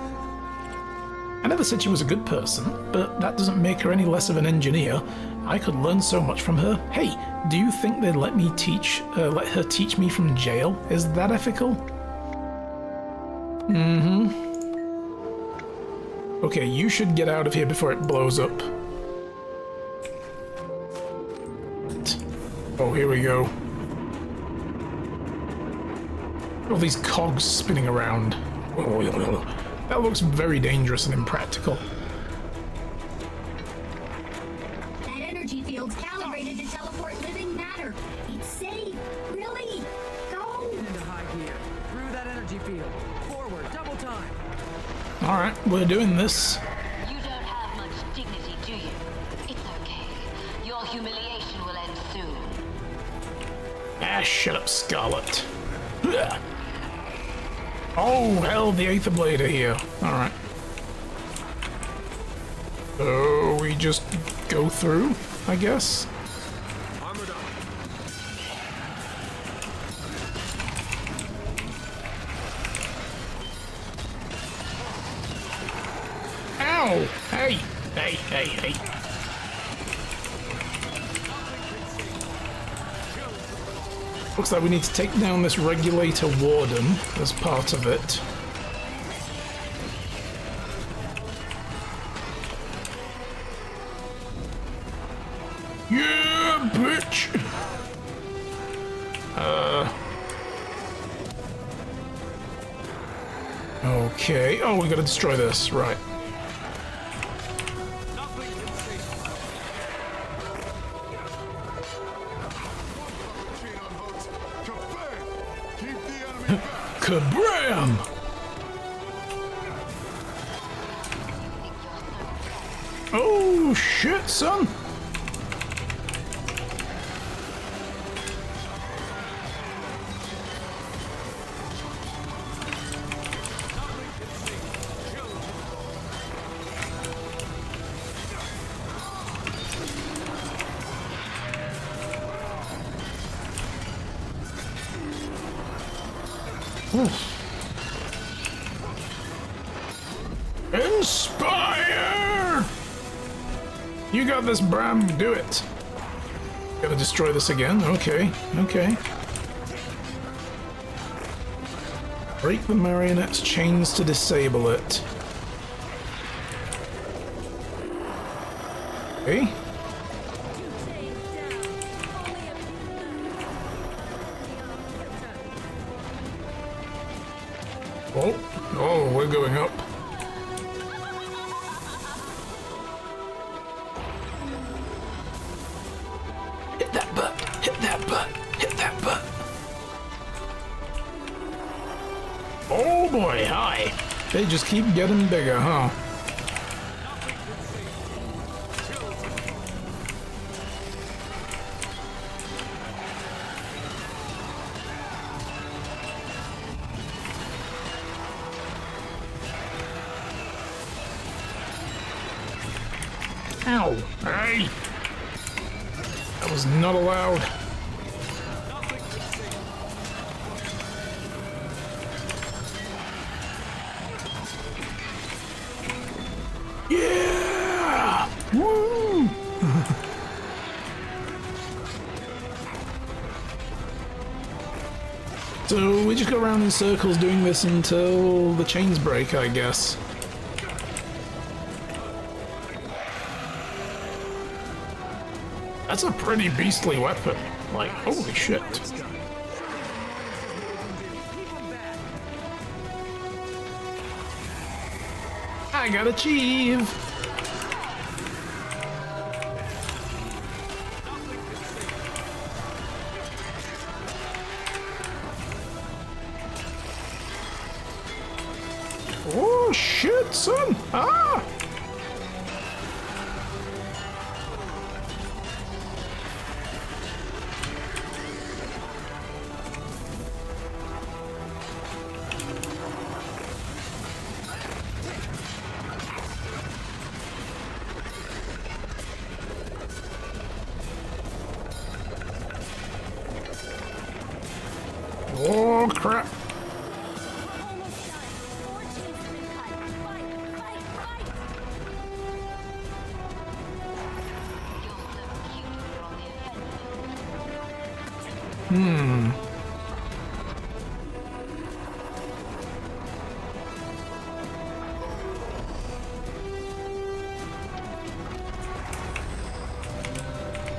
I never said she was a good person, but that doesn't make her any less of an engineer. I could learn so much from her. Hey, do you think they'd let her teach me from jail? Is that ethical? Mm-hmm. Okay, you should get out of here before it blows up. Oh, here we go. All these cogs spinning around. That looks very dangerous and impractical. That energy field's calibrated to teleport living matter. It's safe. Really? Go! Into high gear. Through that energy field. Forward. Double time. Alright, we're doing this. You don't have much dignity, do you? It's okay. Your humiliation will end soon. Ah, shut up, Scarlet. Ugh. Oh, hell, the Aether Blade are here. Alright. So we just go through, I guess? Ow! Hey! Hey, hey, hey. Looks like we need to take down this regulator warden as part of it. Yeah, bitch! Okay. Oh, we gotta destroy this, right. Kabram! Oh shit, son! Inspire! You got this, Bram. Do it. Gotta destroy this again. Okay, okay. Break the marionette's chains to disable it. Okay. Oh, we're going up. Hit that butt, hit that butt, hit that butt. Oh boy, hi. They just keep getting bigger, huh? Ow! Hey! That was not allowed. Yeah! Woo! So we just go around in circles doing this until the chains break, I guess. That's a pretty beastly weapon. Like, holy shit. I got achieve! Oh shit, son! Ah! Oh crap!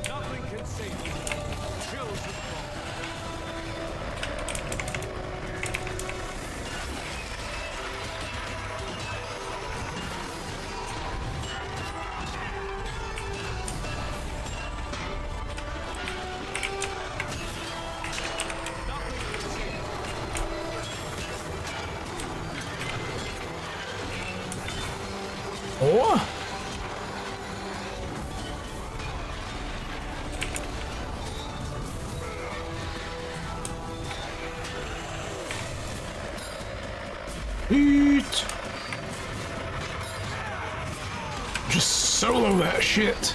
Nothing can save you. Chills the Oh! Eat! Just solo that shit.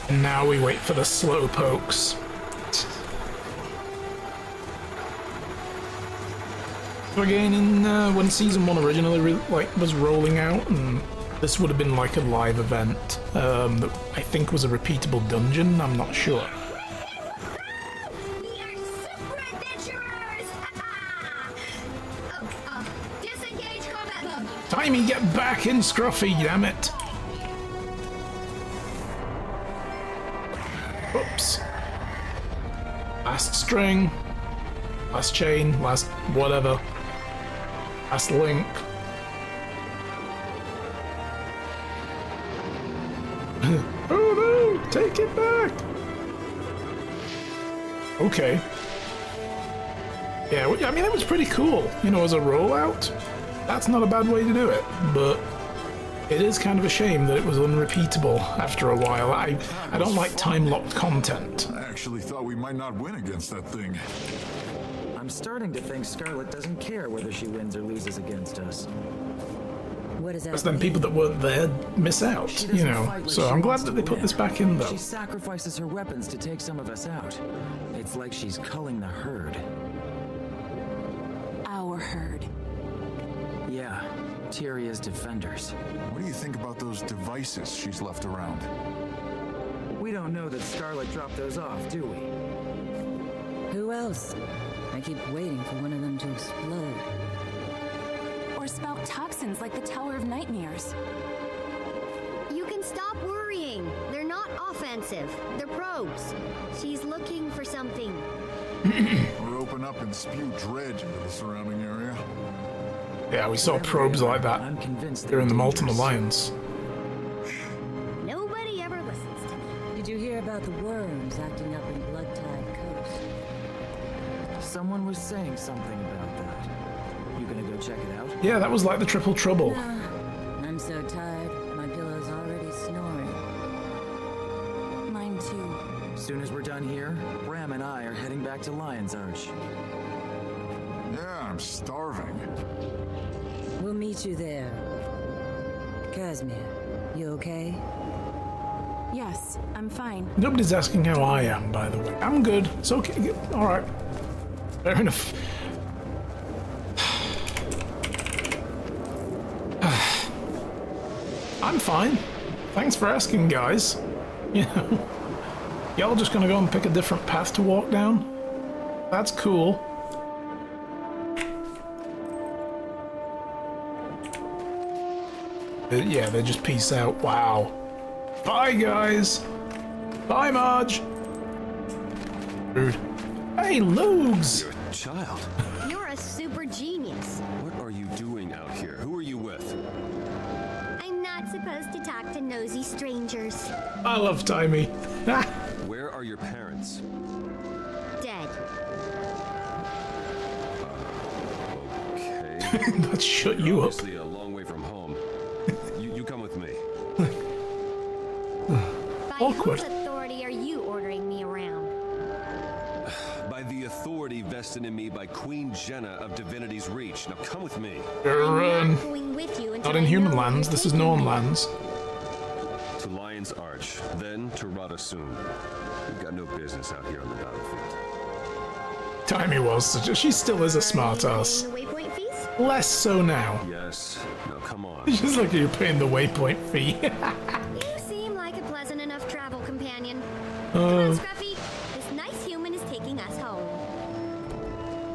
And now we wait for the slow pokes. So again, in when season 1 originally was rolling out, and this would have been like a live event that I think was a repeatable dungeon. I'm not sure. We are super adventurers! Disengage combat mode! Timey, get back in, Scruffy, damn it! Oops. Last string. Last chain. Last whatever. Last link. Oh no! Take it back! Okay. Yeah, I mean, it was pretty cool. You know, as a rollout, that's not a bad way to do it, but it is kind of a shame that it was unrepeatable after a while. I don't like time-locked content. I actually thought we might not win against that thing. I'm starting to think Scarlet doesn't care whether she wins or loses against us. What does that Because then mean? people that weren't there miss out, She you doesn't know. fight like So she I'm glad wants that to they put win. this back in, though. She sacrifices her weapons to take some of us out. It's like she's culling the herd. Our herd. Yeah, Tyria's defenders. What do you think about those devices she's left around? We don't know that Scarlet dropped those off, do we? Who else? I keep waiting for one of them to explode. Or spout toxins like the Tower of Nightmares. You can stop worrying. They're not offensive. They're probes. She's looking for something. Or open up and spew dredge into the surrounding area? Yeah, we saw Whatever probes they are, like that I'm convinced during the they're Molten dangerous. Alliance. Nobody ever listens to me. Did you hear about the worms acting up in Bloodtide Coast? Someone was saying something about that. You gonna go check it out? Yeah, that was like the Triple Trouble. I'm so tired, my pillow's already snoring. Mine too. As soon as we're done here, Bram and I are heading back to Lion's Arch. Yeah, I'm starving. We'll meet you there. Casimir, you okay? Yes, I'm fine. Nobody's asking how I am, by the way. I'm good. It's okay. Alright. Fair enough. I'm fine. Thanks for asking, guys. You know? Y'all just gonna go and pick a different path to walk down? That's cool. Yeah, they just peace out. Wow. Bye, guys. Bye, Marge. Rude. Hey, Lugs. You're a child. You're a super genius. What are you doing out here? Who are you with? I'm not supposed to talk to nosy strangers. I love Timey. Where are your parents? Dead. Okay. Let's shut you up. Obviously a long way from home. You come with me. By Awkward. whose authority are you ordering me around? By the authority vested in me by Queen Jenna of Divinity's Reach. Now come with me. You're, I'm not going with you until not in I human know where lands, you're this is taking Norn me. lands. To Lion's Arch, then to Radasun. We've got no business out here on the battlefield. Timey was, she still is a smartass. Paying the waypoint fees? Less so now. Yes. Now come on. Just like you're paying the waypoint fee. You seem like a pleasant enough travel companion. Come on, Scruffy. This nice human is taking us home.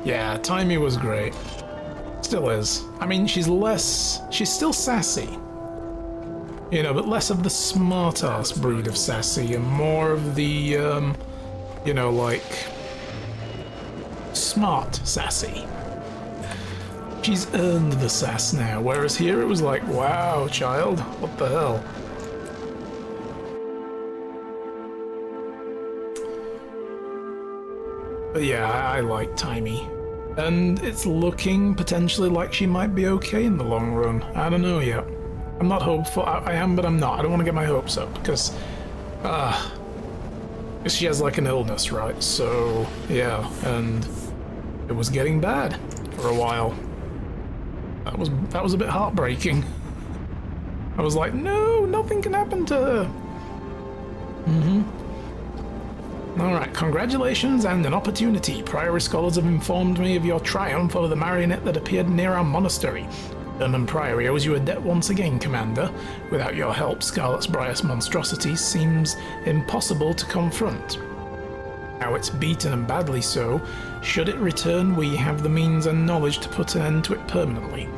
Yeah, Timey was great. Still is. I mean, she's still sassy. You know, but less of the smart-ass breed of sassy and more of the, you know, like, smart sassy. She's earned the sass now, whereas here it was like, wow, child, what the hell? But yeah, I like Timey. And it's looking potentially like she might be okay in the long run. I don't know yet. I'm not hopeful. I am, but I'm not. I don't want to get my hopes up because she has like an illness, right? So, yeah, and it was getting bad for a while. That was a bit heartbreaking. I was like, no, nothing can happen to her. Alright, congratulations and an opportunity. Priory scholars have informed me of your triumph over the marionette that appeared near our monastery. Vernon Priory owes you a debt once again, Commander. Without your help, Scarlet's Briar's monstrosity seems impossible to confront. Now it's beaten and badly so. Should it return, we have the means and knowledge to put an end to it permanently.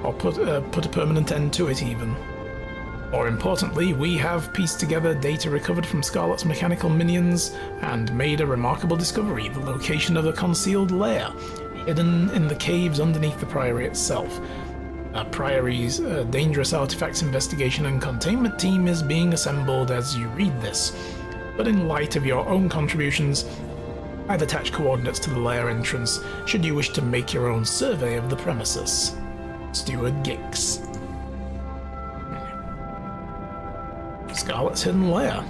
Or put a permanent end to it, even. More importantly, we have pieced together data recovered from Scarlet's mechanical minions and made a remarkable discovery, the location of a concealed lair, hidden in the caves underneath the Priory itself. Our Priory's dangerous artifacts investigation and containment team is being assembled as you read this. But in light of your own contributions, I've attached coordinates to the lair entrance should you wish to make your own survey of the premises. Steward Gix. Scarlet's hidden lair.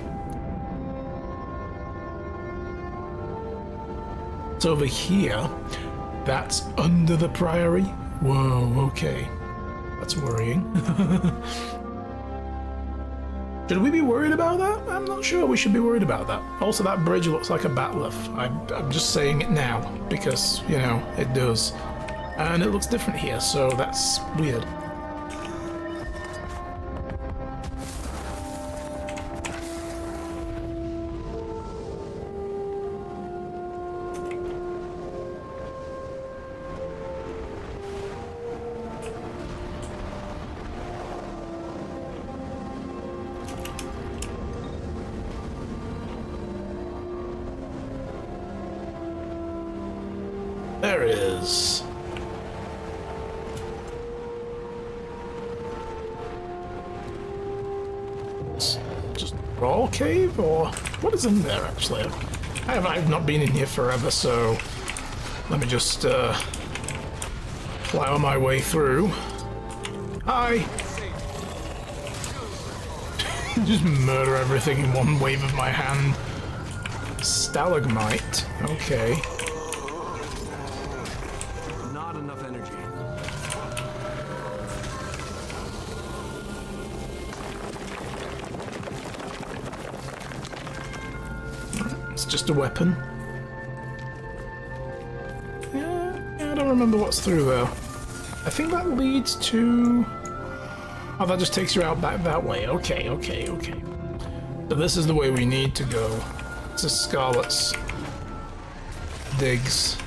It's over here. That's under the Priory? Whoa, okay. That's worrying. Should we be worried about that? I'm not sure we should be worried about that. Also, that bridge looks like a bat'leth. I'm just saying it now, because, you know, it does. And it looks different here, so that's weird. There it is. It's just a raw cave, or what is in there actually? I've not been in here forever, so let me just plow my way through. Hi. Just murder everything in one wave of my hand. Stalagmite. Okay. Not enough energy. It's just a weapon. Yeah, I don't remember what's through there. I think that leads to... Oh, that just takes you out back that way. Okay. So this is the way we need to go. This is Scarlet's digs.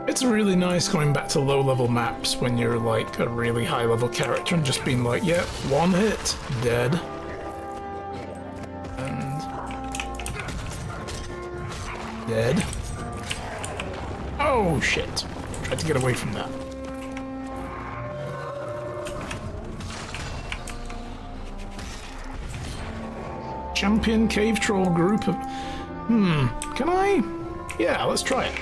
It's really nice going back to low-level maps when you're like a really high-level character and just being like, yep, one hit, dead. And... dead. Oh, shit. Tried to get away from that. Champion Cave Troll group of... can I? Yeah, let's try it.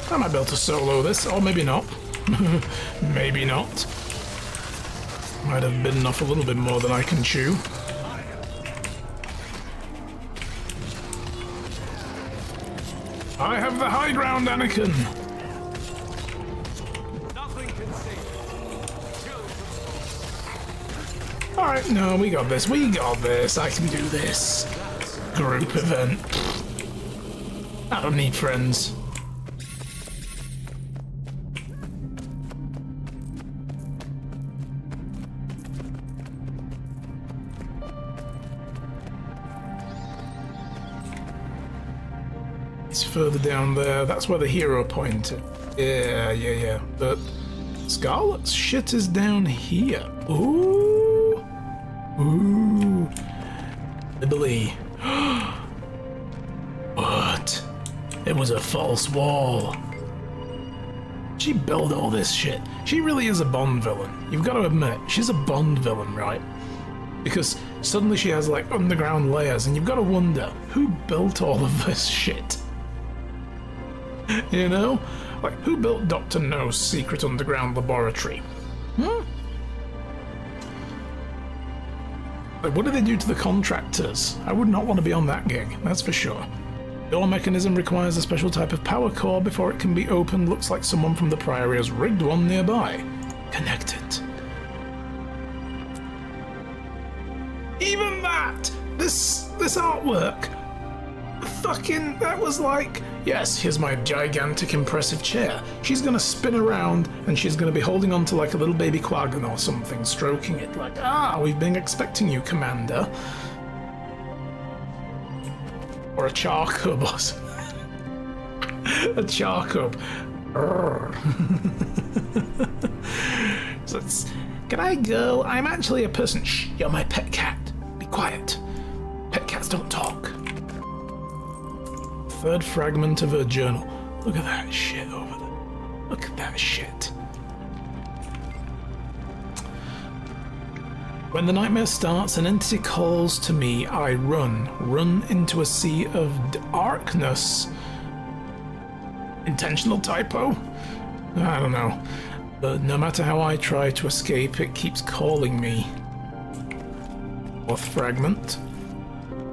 I might be able to solo this, or maybe not. Maybe not. Might have bitten off a little bit more than I can chew. I have the high ground, Anakin! Alright, no, we got this. We got this. I can do this. Group event. I don't need friends. It's further down there. That's where the hero pointed. Yeah. But Scarlet's shit is down here. Ooh. Billy. What? It was a false wall. She built all this shit. She really is a Bond villain. You've got to admit, she's a Bond villain, right? Because suddenly she has like underground layers, and you've got to wonder who built all of this shit. You know? Like, who built Dr. No's secret underground laboratory? Like, what did they do to the contractors? I would not want to be on that gig, that's for sure. Door mechanism requires a special type of power core before it can be opened. Looks like someone from the Priory has rigged one nearby. Connect it. Even that! This artwork! Fucking, that was like, yes, here's my gigantic impressive chair. She's gonna spin around and she's gonna be holding on to like a little baby Quagon or something, stroking it like, we've been expecting you, Commander. Or a Charcub or something. A Charcub. So it's, can I go? I'm actually a person. Shh, you're my pet cat. Be quiet. Pet cats don't talk. Third fragment of her journal. Look at that shit over there. Look at that shit. When the nightmare starts, an entity calls to me. I run into a sea of darkness. Intentional typo? I don't know. But no matter how I try to escape, it keeps calling me. Fourth fragment.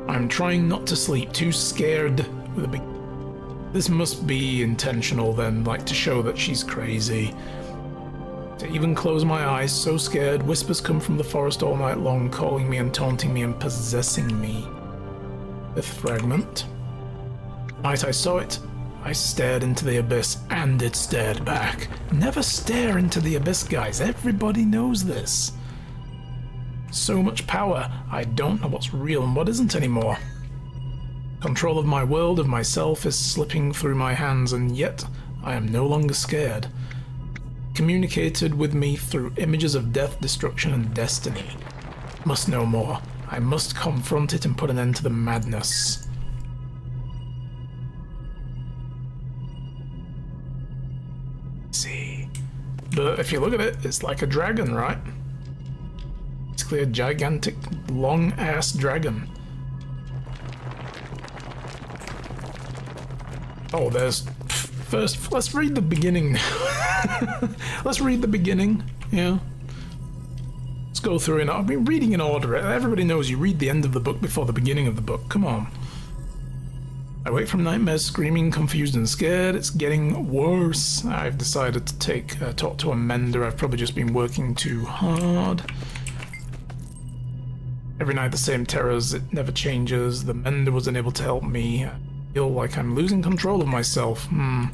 I'm trying not to sleep, too scared. With a big... This must be intentional then, like to show that she's crazy. To even close my eyes, so scared, whispers come from the forest all night long, calling me and taunting me and possessing me. Fifth fragment. Night I saw it, I stared into the abyss, and it stared back. Never stare into the abyss, guys. Everybody knows this. So much power, I don't know what's real and what isn't anymore. Control of my world, of myself, is slipping through my hands, and yet I am no longer scared. Communicated with me through images of death, destruction, and destiny. Must know more. I must confront it and put an end to the madness. See. But if you look at it, it's like a dragon, right? It's clear, gigantic, long-ass dragon. Oh, there's... First, let's read the beginning. Let's read the beginning, yeah. Let's go through it. I've been reading in order. Everybody knows you read the end of the book before the beginning of the book. Come on. I wake from nightmares, screaming, confused and scared. It's getting worse. I've decided to talk to a mender. I've probably just been working too hard. Every night the same terrors, it never changes. The mender was unable to help me. I feel like I'm losing control of myself. And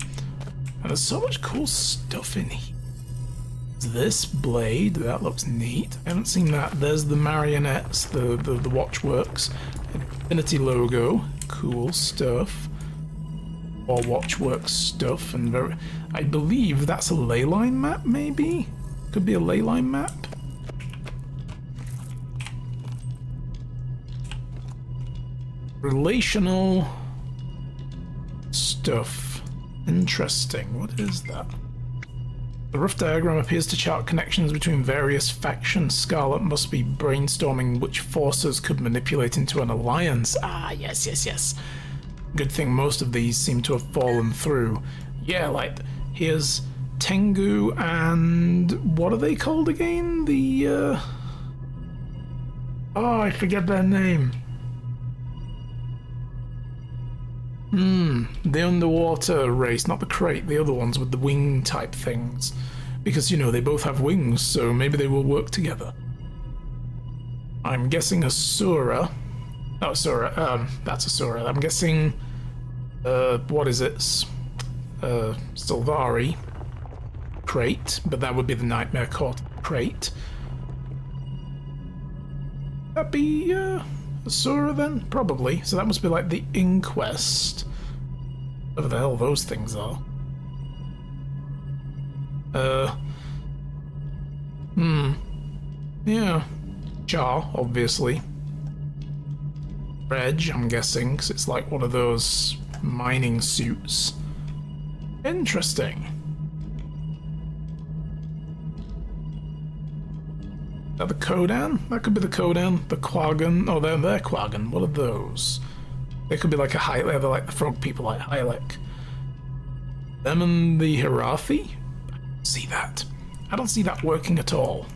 there's so much cool stuff in here. This blade, that looks neat. I haven't seen that. There's the marionettes, the Watchworks. Infinity logo. Cool stuff. Or Watchworks stuff. And I believe that's a ley line map, maybe? Could be a ley line map. Relational stuff. Interesting. What is that? The rough diagram appears to chart connections between various factions. Scarlet must be brainstorming which forces could manipulate into an alliance. Ah, yes, yes, yes. Good thing most of these seem to have fallen through. Yeah, like, here's Tengu and... what are they called again? The, oh, I forget their name. The underwater race, not the crate, the other ones with the wing type things. Because, you know, they both have wings, so maybe they will work together. I'm guessing Asura. Oh, Asura, that's Asura. I'm guessing, what is it? Sylvari crate, but that would be the Nightmare Court crate. That'd be, Asura then? Probably. So that must be like the Inquest. Whatever the hell those things are. Yeah. Char, obviously. Reg, I'm guessing, because it's like one of those mining suits. Interesting. Is that the Kodan? That could be the Kodan. The Quaggan. Oh, they're Quaggan. What are those? They could be like a Hylek. They're like the frog people like Hylek. Them and the Hirathi? I don't see that. I don't see that working at all.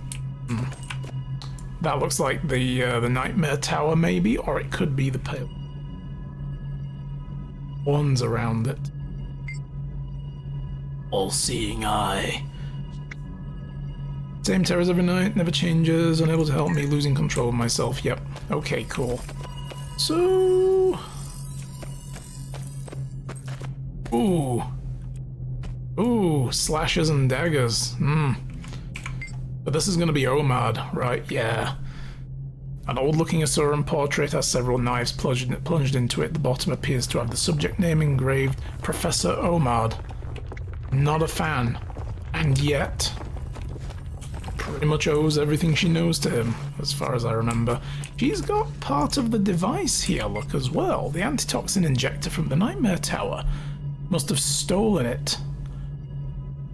That looks like the Nightmare Tower, maybe, or it could be the pale ones around it. All-seeing eye. Same terrors every night, never changes, unable to help me, losing control of myself. Yep. Okay, cool. So... Ooh. Ooh, slashes and daggers. But this is going to be Omad, right? Yeah. An old-looking Asuran portrait has several knives plunged into it. The bottom appears to have the subject name engraved, Professor Omad. Not a fan. And yet... pretty much owes everything she knows to him, as far as I remember. She's got part of the device here, look, as well. The antitoxin injector from the Nightmare Tower. Must have stolen it.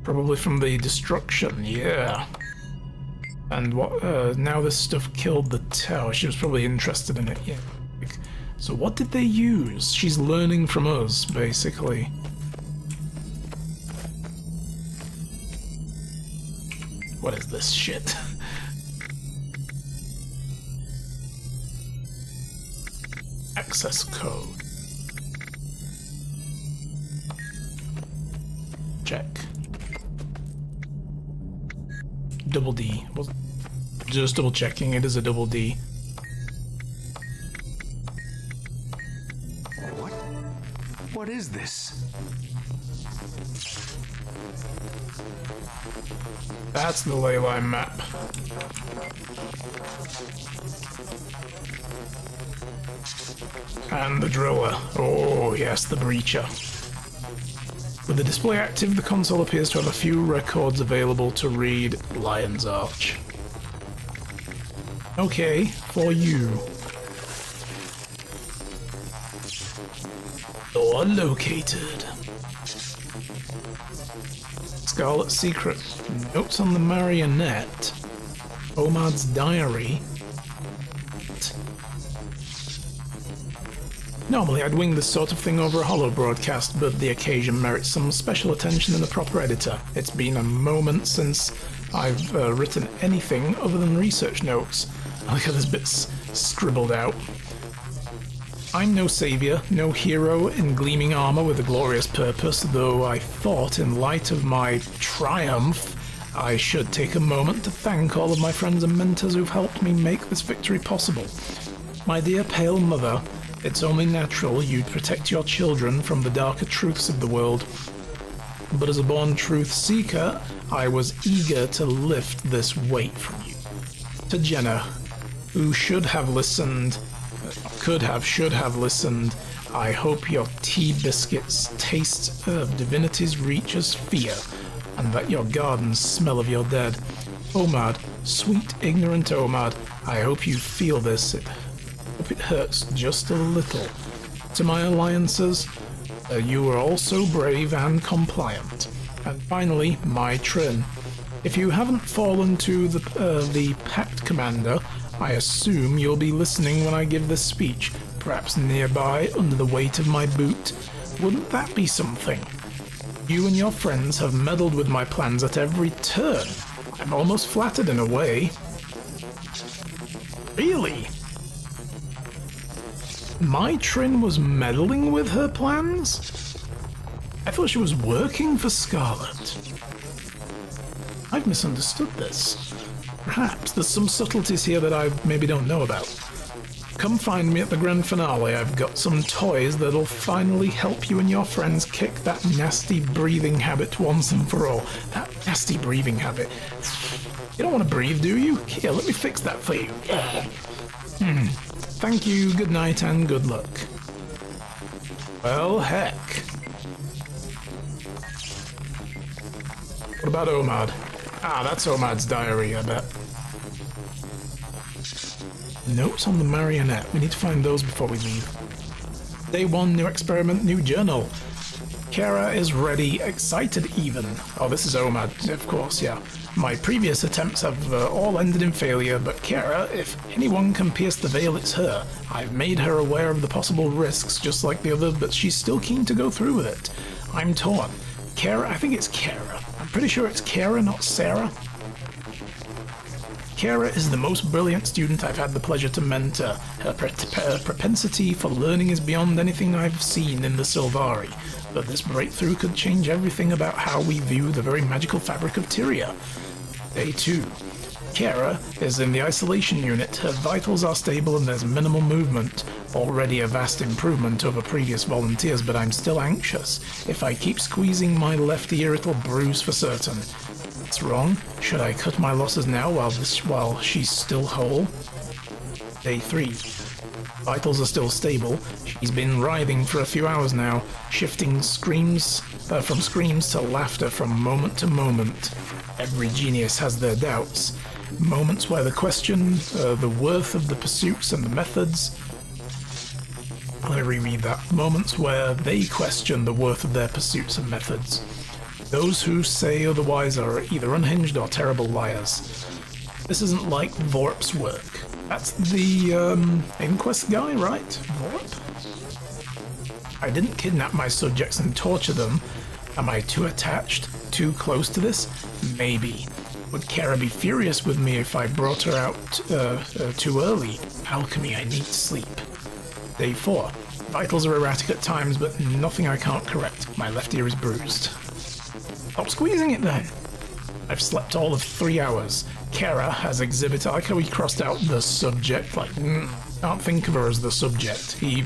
Probably from the destruction, yeah. And what, now this stuff killed the tower. She was probably interested in it, yeah. So what did they use? She's learning from us, basically. What is this shit? Access code. Check. Double D. Well, just double checking, it is a double D. What is this? That's the ley line map. And the driller. Oh, yes, the breacher. With the display active, the console appears to have a few records available to read. Lion's Arch. Okay, for you. Door located. Scarlet Secret. Notes on the marionette. Omad's diary. Normally I'd wing this sort of thing over a holo broadcast, but the occasion merits some special attention and a proper editor. It's been a moment since I've written anything other than research notes. Look at this bit's scribbled out. I'm no savior, no hero in gleaming armor with a glorious purpose, though I thought in light of my triumph, I should take a moment to thank all of my friends and mentors who've helped me make this victory possible. My dear Pale Mother, it's only natural you'd protect your children from the darker truths of the world. But as a born truth seeker, I was eager to lift this weight from you. To Jenna, who should have listened, should have listened, I hope your tea biscuits taste of divinity's reaches fear, and that your gardens smell of your dead. Omad, sweet ignorant Omad, I hope you feel this. Hope it hurts just a little. To my alliances, you were also brave and compliant. And finally, my Trin. If you haven't fallen to the Pact Commander, I assume you'll be listening when I give this speech, perhaps nearby under the weight of my boot. Wouldn't that be something? You and your friends have meddled with my plans at every turn. I'm almost flattered in a way. Really? My Trin was meddling with her plans? I thought she was working for Scarlet. I've misunderstood this. Perhaps there's some subtleties here that I maybe don't know about. Come find me at the grand finale. I've got some toys that'll finally help you and your friends kick that nasty breathing habit once and for all. That nasty breathing habit. You don't want to breathe, do you? Here, let me fix that for you. Thank you, good night, and good luck. Well, heck. What about Omad? Ah, that's Omad's diary, I bet. Notes on the marionette. We need to find those before we leave. Day 1, new experiment, new journal. Kara is ready, excited even. Oh, this is Omad, of course, yeah. My previous attempts have all ended in failure, but Kara, if anyone can pierce the veil, it's her. I've made her aware of the possible risks, just like the other, but she's still keen to go through with it. I'm torn. Kara, I think it's Kara. I'm pretty sure it's Kara, not Sarah. Kara is the most brilliant student I've had the pleasure to mentor. Her propensity for learning is beyond anything I've seen in the Sylvari, but this breakthrough could change everything about how we view the very magical fabric of Tyria. Day 2. Kara is in the isolation unit. Her vitals are stable and there's minimal movement. Already a vast improvement over previous volunteers, but I'm still anxious. If I keep squeezing my left ear, it'll bruise for certain. What's wrong? Should I cut my losses now while she's still whole? Day 3. Vitals are still stable. She's been writhing for a few hours now, shifting screams from screams to laughter from moment to moment. Every genius has their doubts. Moments where the question the worth of the pursuits and the methods. Let me reread that. Moments where they question the worth of their pursuits and methods. Those who say otherwise are either unhinged or terrible liars. This isn't like Vorp's work. That's the inquest guy, right? Vorp? I didn't kidnap my subjects and torture them. Am I too attached? Too close to this? Maybe. Would Kara be furious with me if I brought her out too early? Alchemy, I need sleep. Day 4. Vitals are erratic at times, but nothing I can't correct. My left ear is bruised. Stop squeezing it then. I've slept all of 3 hours. Kara has exhibited... I like how he crossed out the subject. Like, can't think of her as the subject. He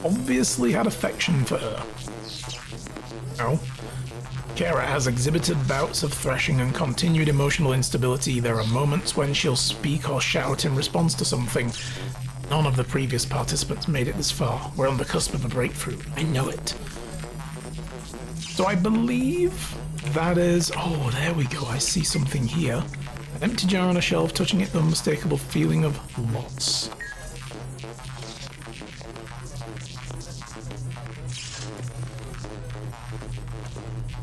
obviously had affection for her. No. Kara has exhibited bouts of thrashing and continued emotional instability. There are moments when she'll speak or shout in response to something. None of the previous participants made it this far. We're on the cusp of a breakthrough. I know it. So I believe that is... Oh, there we go. I see something here. An empty jar on a shelf, touching it, the unmistakable feeling of loss.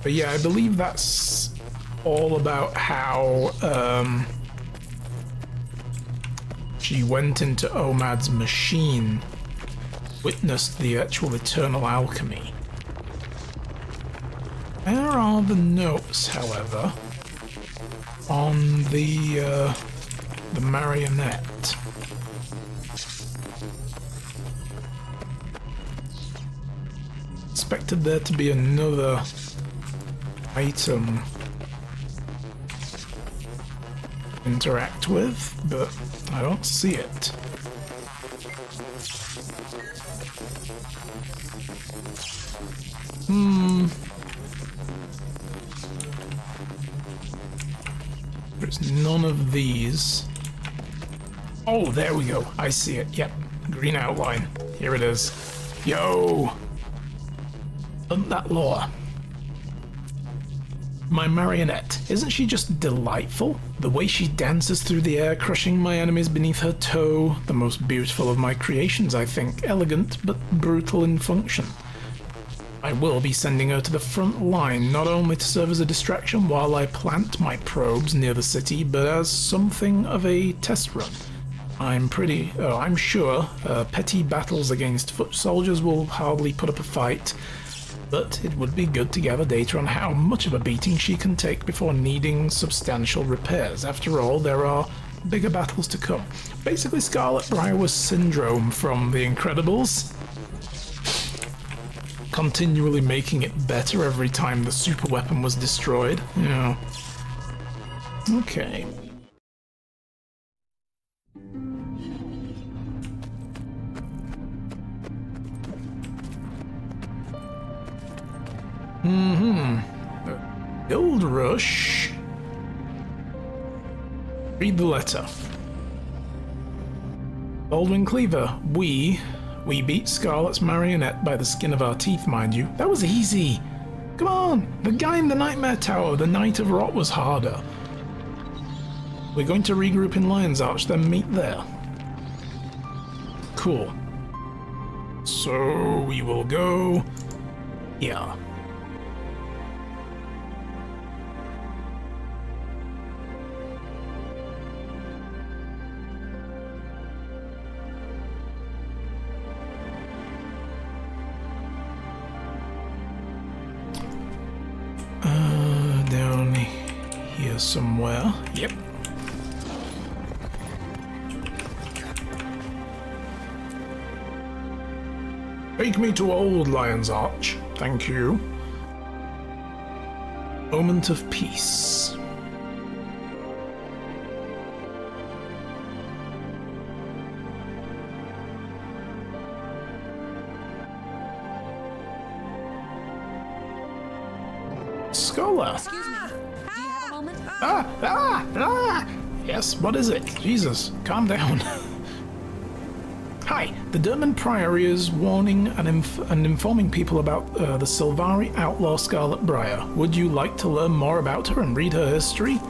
But yeah, I believe that's all about how she went into Omad's machine, witnessed the actual eternal alchemy. Where are the notes, however, on the marionette? expected there to be another item to interact with, but I don't see it. There's none of these. Oh, there we go. I see it. Yep. Green outline. Here it is. Yo! Hunt that lore. My marionette. Isn't she just delightful? The way she dances through the air, crushing my enemies beneath her toe. The most beautiful of my creations, I think. Elegant, but brutal in function. I will be sending her to the front line, not only to serve as a distraction while I plant my probes near the city, but as something of a test run. I'm sure petty battles against foot soldiers will hardly put up a fight, but it would be good to gather data on how much of a beating she can take before needing substantial repairs. After all, there are bigger battles to come. Basically, Scarlet Briar was Syndrome from The Incredibles. Continually making it better every time the super weapon was destroyed. Yeah. Okay. Build rush. Read the letter. Baldwin Cleaver, we beat Scarlet's marionette by the skin of our teeth, mind you. That was easy. Come on, the guy in the Nightmare Tower, the Knight of Rot, was harder. We're going to regroup in Lion's Arch, then meet there. Cool. So we will go here. Down here somewhere. Yep. Take me to Old Lion's Arch. Thank you. Moment of peace. Scholar. Excuse me. Do you have a moment? Yes, what is it? Jesus, calm down. Hi, the Derman Priory is warning and informing people about the Sylvari outlaw Scarlet Briar. Would you like to learn more about her and read her history?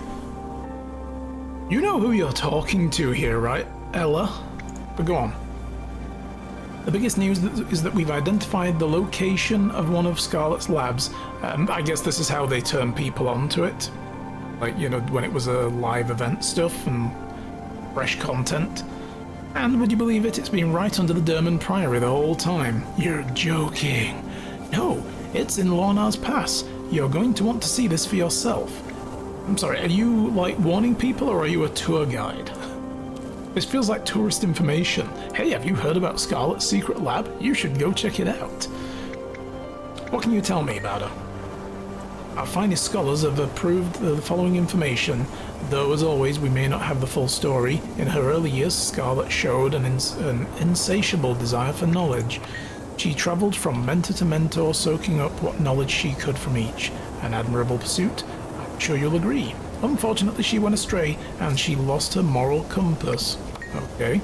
You know who you're talking to here, right, Ella? But go on. The biggest news is that we've identified the location of one of Scarlet's labs. I guess this is how they turn people onto it. Like, you know, when it was a live event stuff and fresh content. And would you believe it? It's been right under the Derman Priory the whole time. You're joking. No, it's in Lornar's Pass. You're going to want to see this for yourself. I'm sorry, are you, like, warning people or are you a tour guide? This feels like tourist information. Hey, have you heard about Scarlet's secret lab? You should go check it out. What can you tell me about her? Our finest scholars have approved the following information, though as always we may not have the full story. In her early years, Scarlet showed an insatiable desire for knowledge. She travelled from mentor to mentor, soaking up what knowledge she could from each. An admirable pursuit, I'm sure you'll agree. Unfortunately, she went astray, and she lost her moral compass. Okay.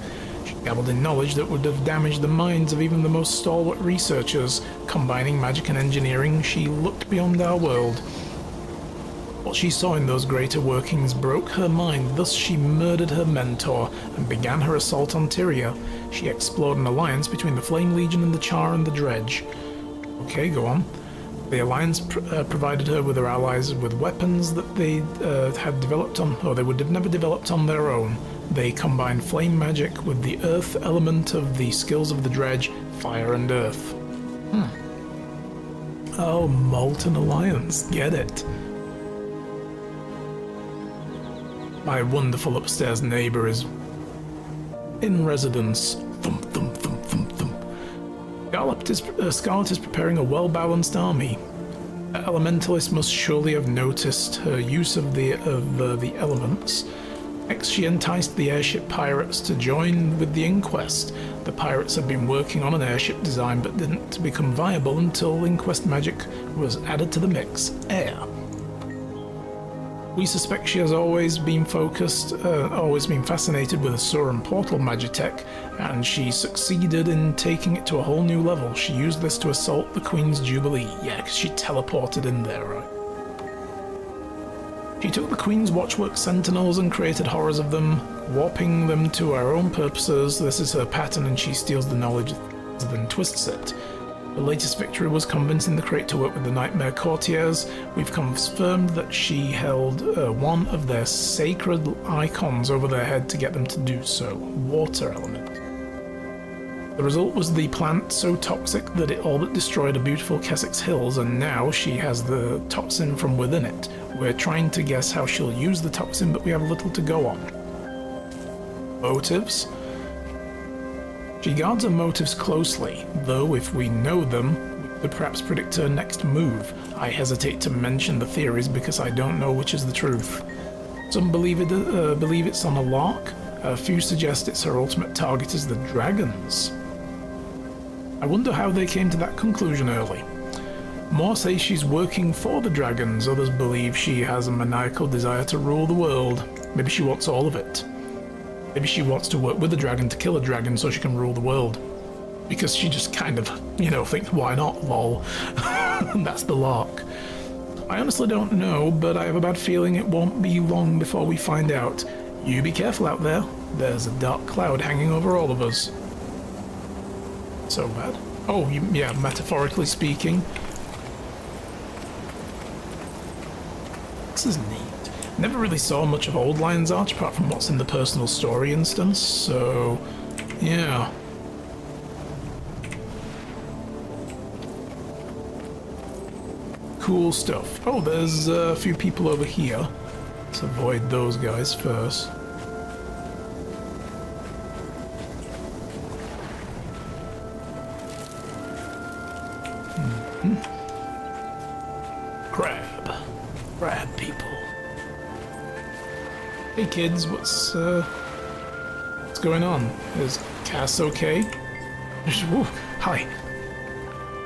She dabbled in knowledge that would have damaged the minds of even the most stalwart researchers. Combining magic and engineering, she looked beyond our world. What she saw in those greater workings broke her mind, thus she murdered her mentor and began her assault on Tyria. She explored an alliance between the Flame Legion and the Char and the Dredge. Okay, go on. The Alliance provided her with her allies with weapons that they had developed on, or they would have never developed on their own. They combined flame magic with the earth element of the skills of the Dredge, fire and earth. Oh, Molten Alliance, get it. My wonderful upstairs neighbor is in residence. Thump, thump, thump, thump, thump. Scarlet is preparing a well-balanced army. The Elementalist must surely have noticed her use of the elements. Next, she enticed the airship pirates to join with the Inquest. The pirates had been working on an airship design but didn't become viable until Inquest magic was added to the mix. Air. We suspect she has always been fascinated with Asuran portal magitech, and she succeeded in taking it to a whole new level. She used this to assault the Queen's Jubilee. Yeah, because she teleported in there, right? She took the Queen's Watchwork Sentinels and created horrors of them, warping them to our own purposes. This is her pattern, and she steals the knowledge and then twists it. The latest victory was convincing the Crate to work with the Nightmare Courtiers. We've confirmed that she held one of their sacred icons over their head to get them to do so. Water element. The result was the plant so toxic that it all but destroyed a beautiful Kessex Hills, and now she has the toxin from within it. We're trying to guess how she'll use the toxin, but we have little to go on. Motives? She guards her motives closely, though if we know them, we could perhaps predict her next move. I hesitate to mention the theories because I don't know which is the truth. Some believe it's on a lark. A few suggest it's her ultimate target is the dragons. I wonder how they came to that conclusion early. More say she's working for the dragons. Others believe she has a maniacal desire to rule the world. Maybe she wants all of it. Maybe she wants to work with a dragon to kill a dragon so she can rule the world. Because she just kind of, thinks, why not, lol. And that's the lark. I honestly don't know, but I have a bad feeling it won't be long before we find out. You be careful out there. There's a dark cloud hanging over all of us. So bad. Oh, yeah, metaphorically speaking. This is neat. Never really saw much of Old Lion's Arch apart from what's in the personal story instance, so yeah. Cool stuff. Oh, there's a few people over here. Let's avoid those guys first. Crab people. Hey kids, what's going on? Is Cass okay? Ooh, hi.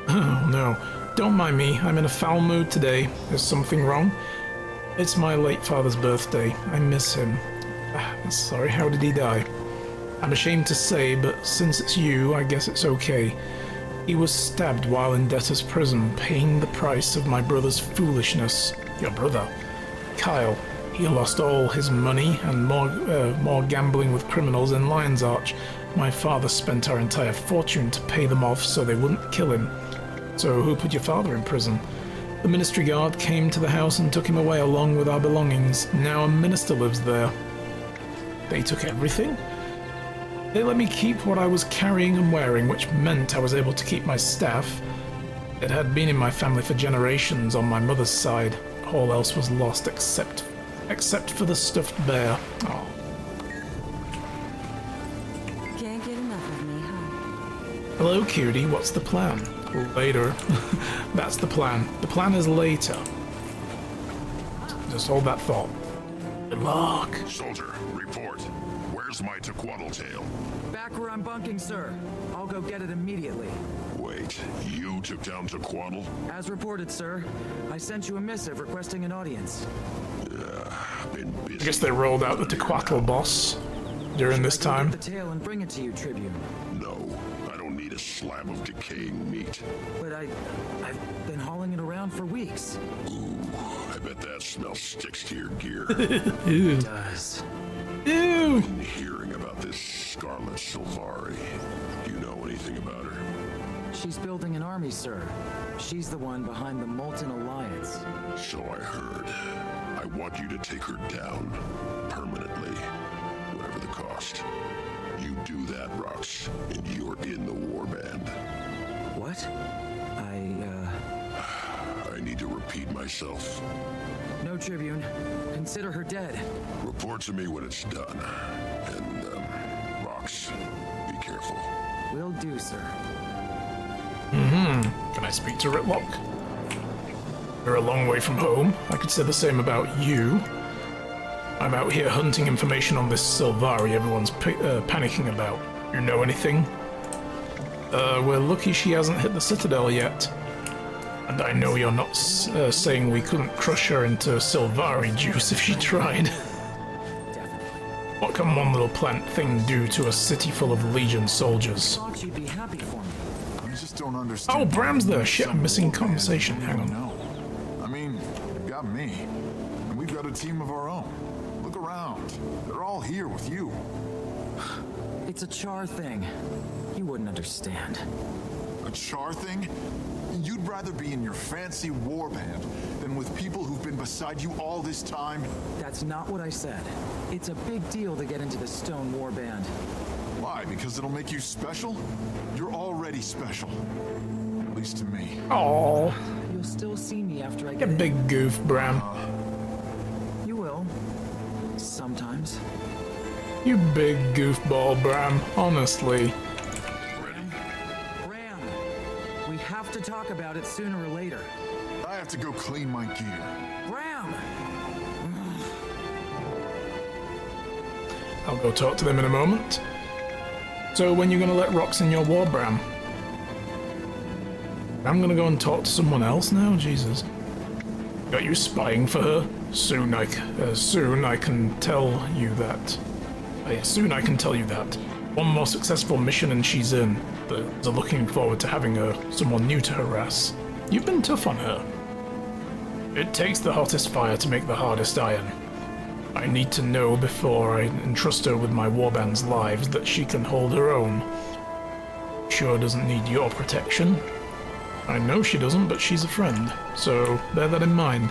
Oh no, don't mind me. I'm in a foul mood today. Is something wrong? It's my late father's birthday. I miss him. Sorry, how did he die? I'm ashamed to say, but since it's you, I guess it's okay. He was stabbed while in debtor's prison, paying the price of my brother's foolishness. Your brother? Kyle. He lost all his money and more gambling with criminals in Lion's Arch. My father spent our entire fortune to pay them off so they wouldn't kill him. So who put your father in prison? The ministry guard came to the house and took him away along with our belongings. Now a minister lives there. They took everything? They let me keep what I was carrying and wearing, which meant I was able to keep my staff. It had been in my family for generations on my mother's side. All else was lost except for the stuffed bear. Oh. Can't get enough of me, huh? Hello, cutie. What's the plan? Later. That's the plan. The plan is later. Just hold that thought. Good luck. Soldier, report. Where's my Tequatl tail? Back where I'm bunking, sir. I'll go get it immediately. Wait, you took down Tequatl? As reported, sir. I sent you a missive requesting an audience. Been busy. I guess they rolled out the Tequatl boss during this time. Get the tail and bring it to you, Tribune. No, I don't need a slab of decaying meat. But I've been hauling it around for weeks. Ooh, I bet that smell sticks to your gear. Ew. It does. Ew. Been hearing about this Scarlet Sylvari. Do you know anything about her? She's building an army, sir. She's the one behind the Molten Alliance. So I heard. I want you to take her down. Permanently. Whatever the cost. You do that, Rox, and you're in the warband. What? I need to repeat myself. No, Tribune. Consider her dead. Report to me when it's done. And, Rox, be careful. Will do, sir. Can I speak to Ritlock? You're a long way from home. I could say the same about you. I'm out here hunting information on this Sylvari everyone's panicking about. You know anything? We're lucky she hasn't hit the Citadel yet. And I know you're not saying we couldn't crush her into Sylvari juice if she tried. What can one little plant thing do to a city full of Legion soldiers? Thought you'd be happy for me. I just don't understand. Oh, Bram's there. Shit, I'm missing conversation. Hang on. No. I mean, you've got me. And we've got a team of our own. Look around. They're all here with you. It's a char thing. You wouldn't understand. A char thing? You'd rather be in your fancy warband than with people who've been beside you all this time? That's not what I said. It's a big deal to get into the Stone Warband. Why? Because it'll make you special? You're already special. At least to me. Oh, You'll still see me after I you get in. big goof, Bram. You will. Sometimes. You big goofball, Bram. Honestly. Ram, we have to talk about it sooner or later. I have to go clean my gear. Ram! I'll go talk to them in a moment. So when you gonna let Rox in your war, Bram? I'm gonna go and talk to someone else now? Jesus. Got you spying for her? Soon I can tell you that. Soon I can tell you that. One more successful mission and she's in. They're looking forward to having someone new to harass. You've been tough on her. It takes the hottest fire to make the hardest iron. I need to know before I entrust her with my warband's lives that she can hold her own. Sure doesn't need your protection. I know she doesn't, but she's a friend, so bear that in mind.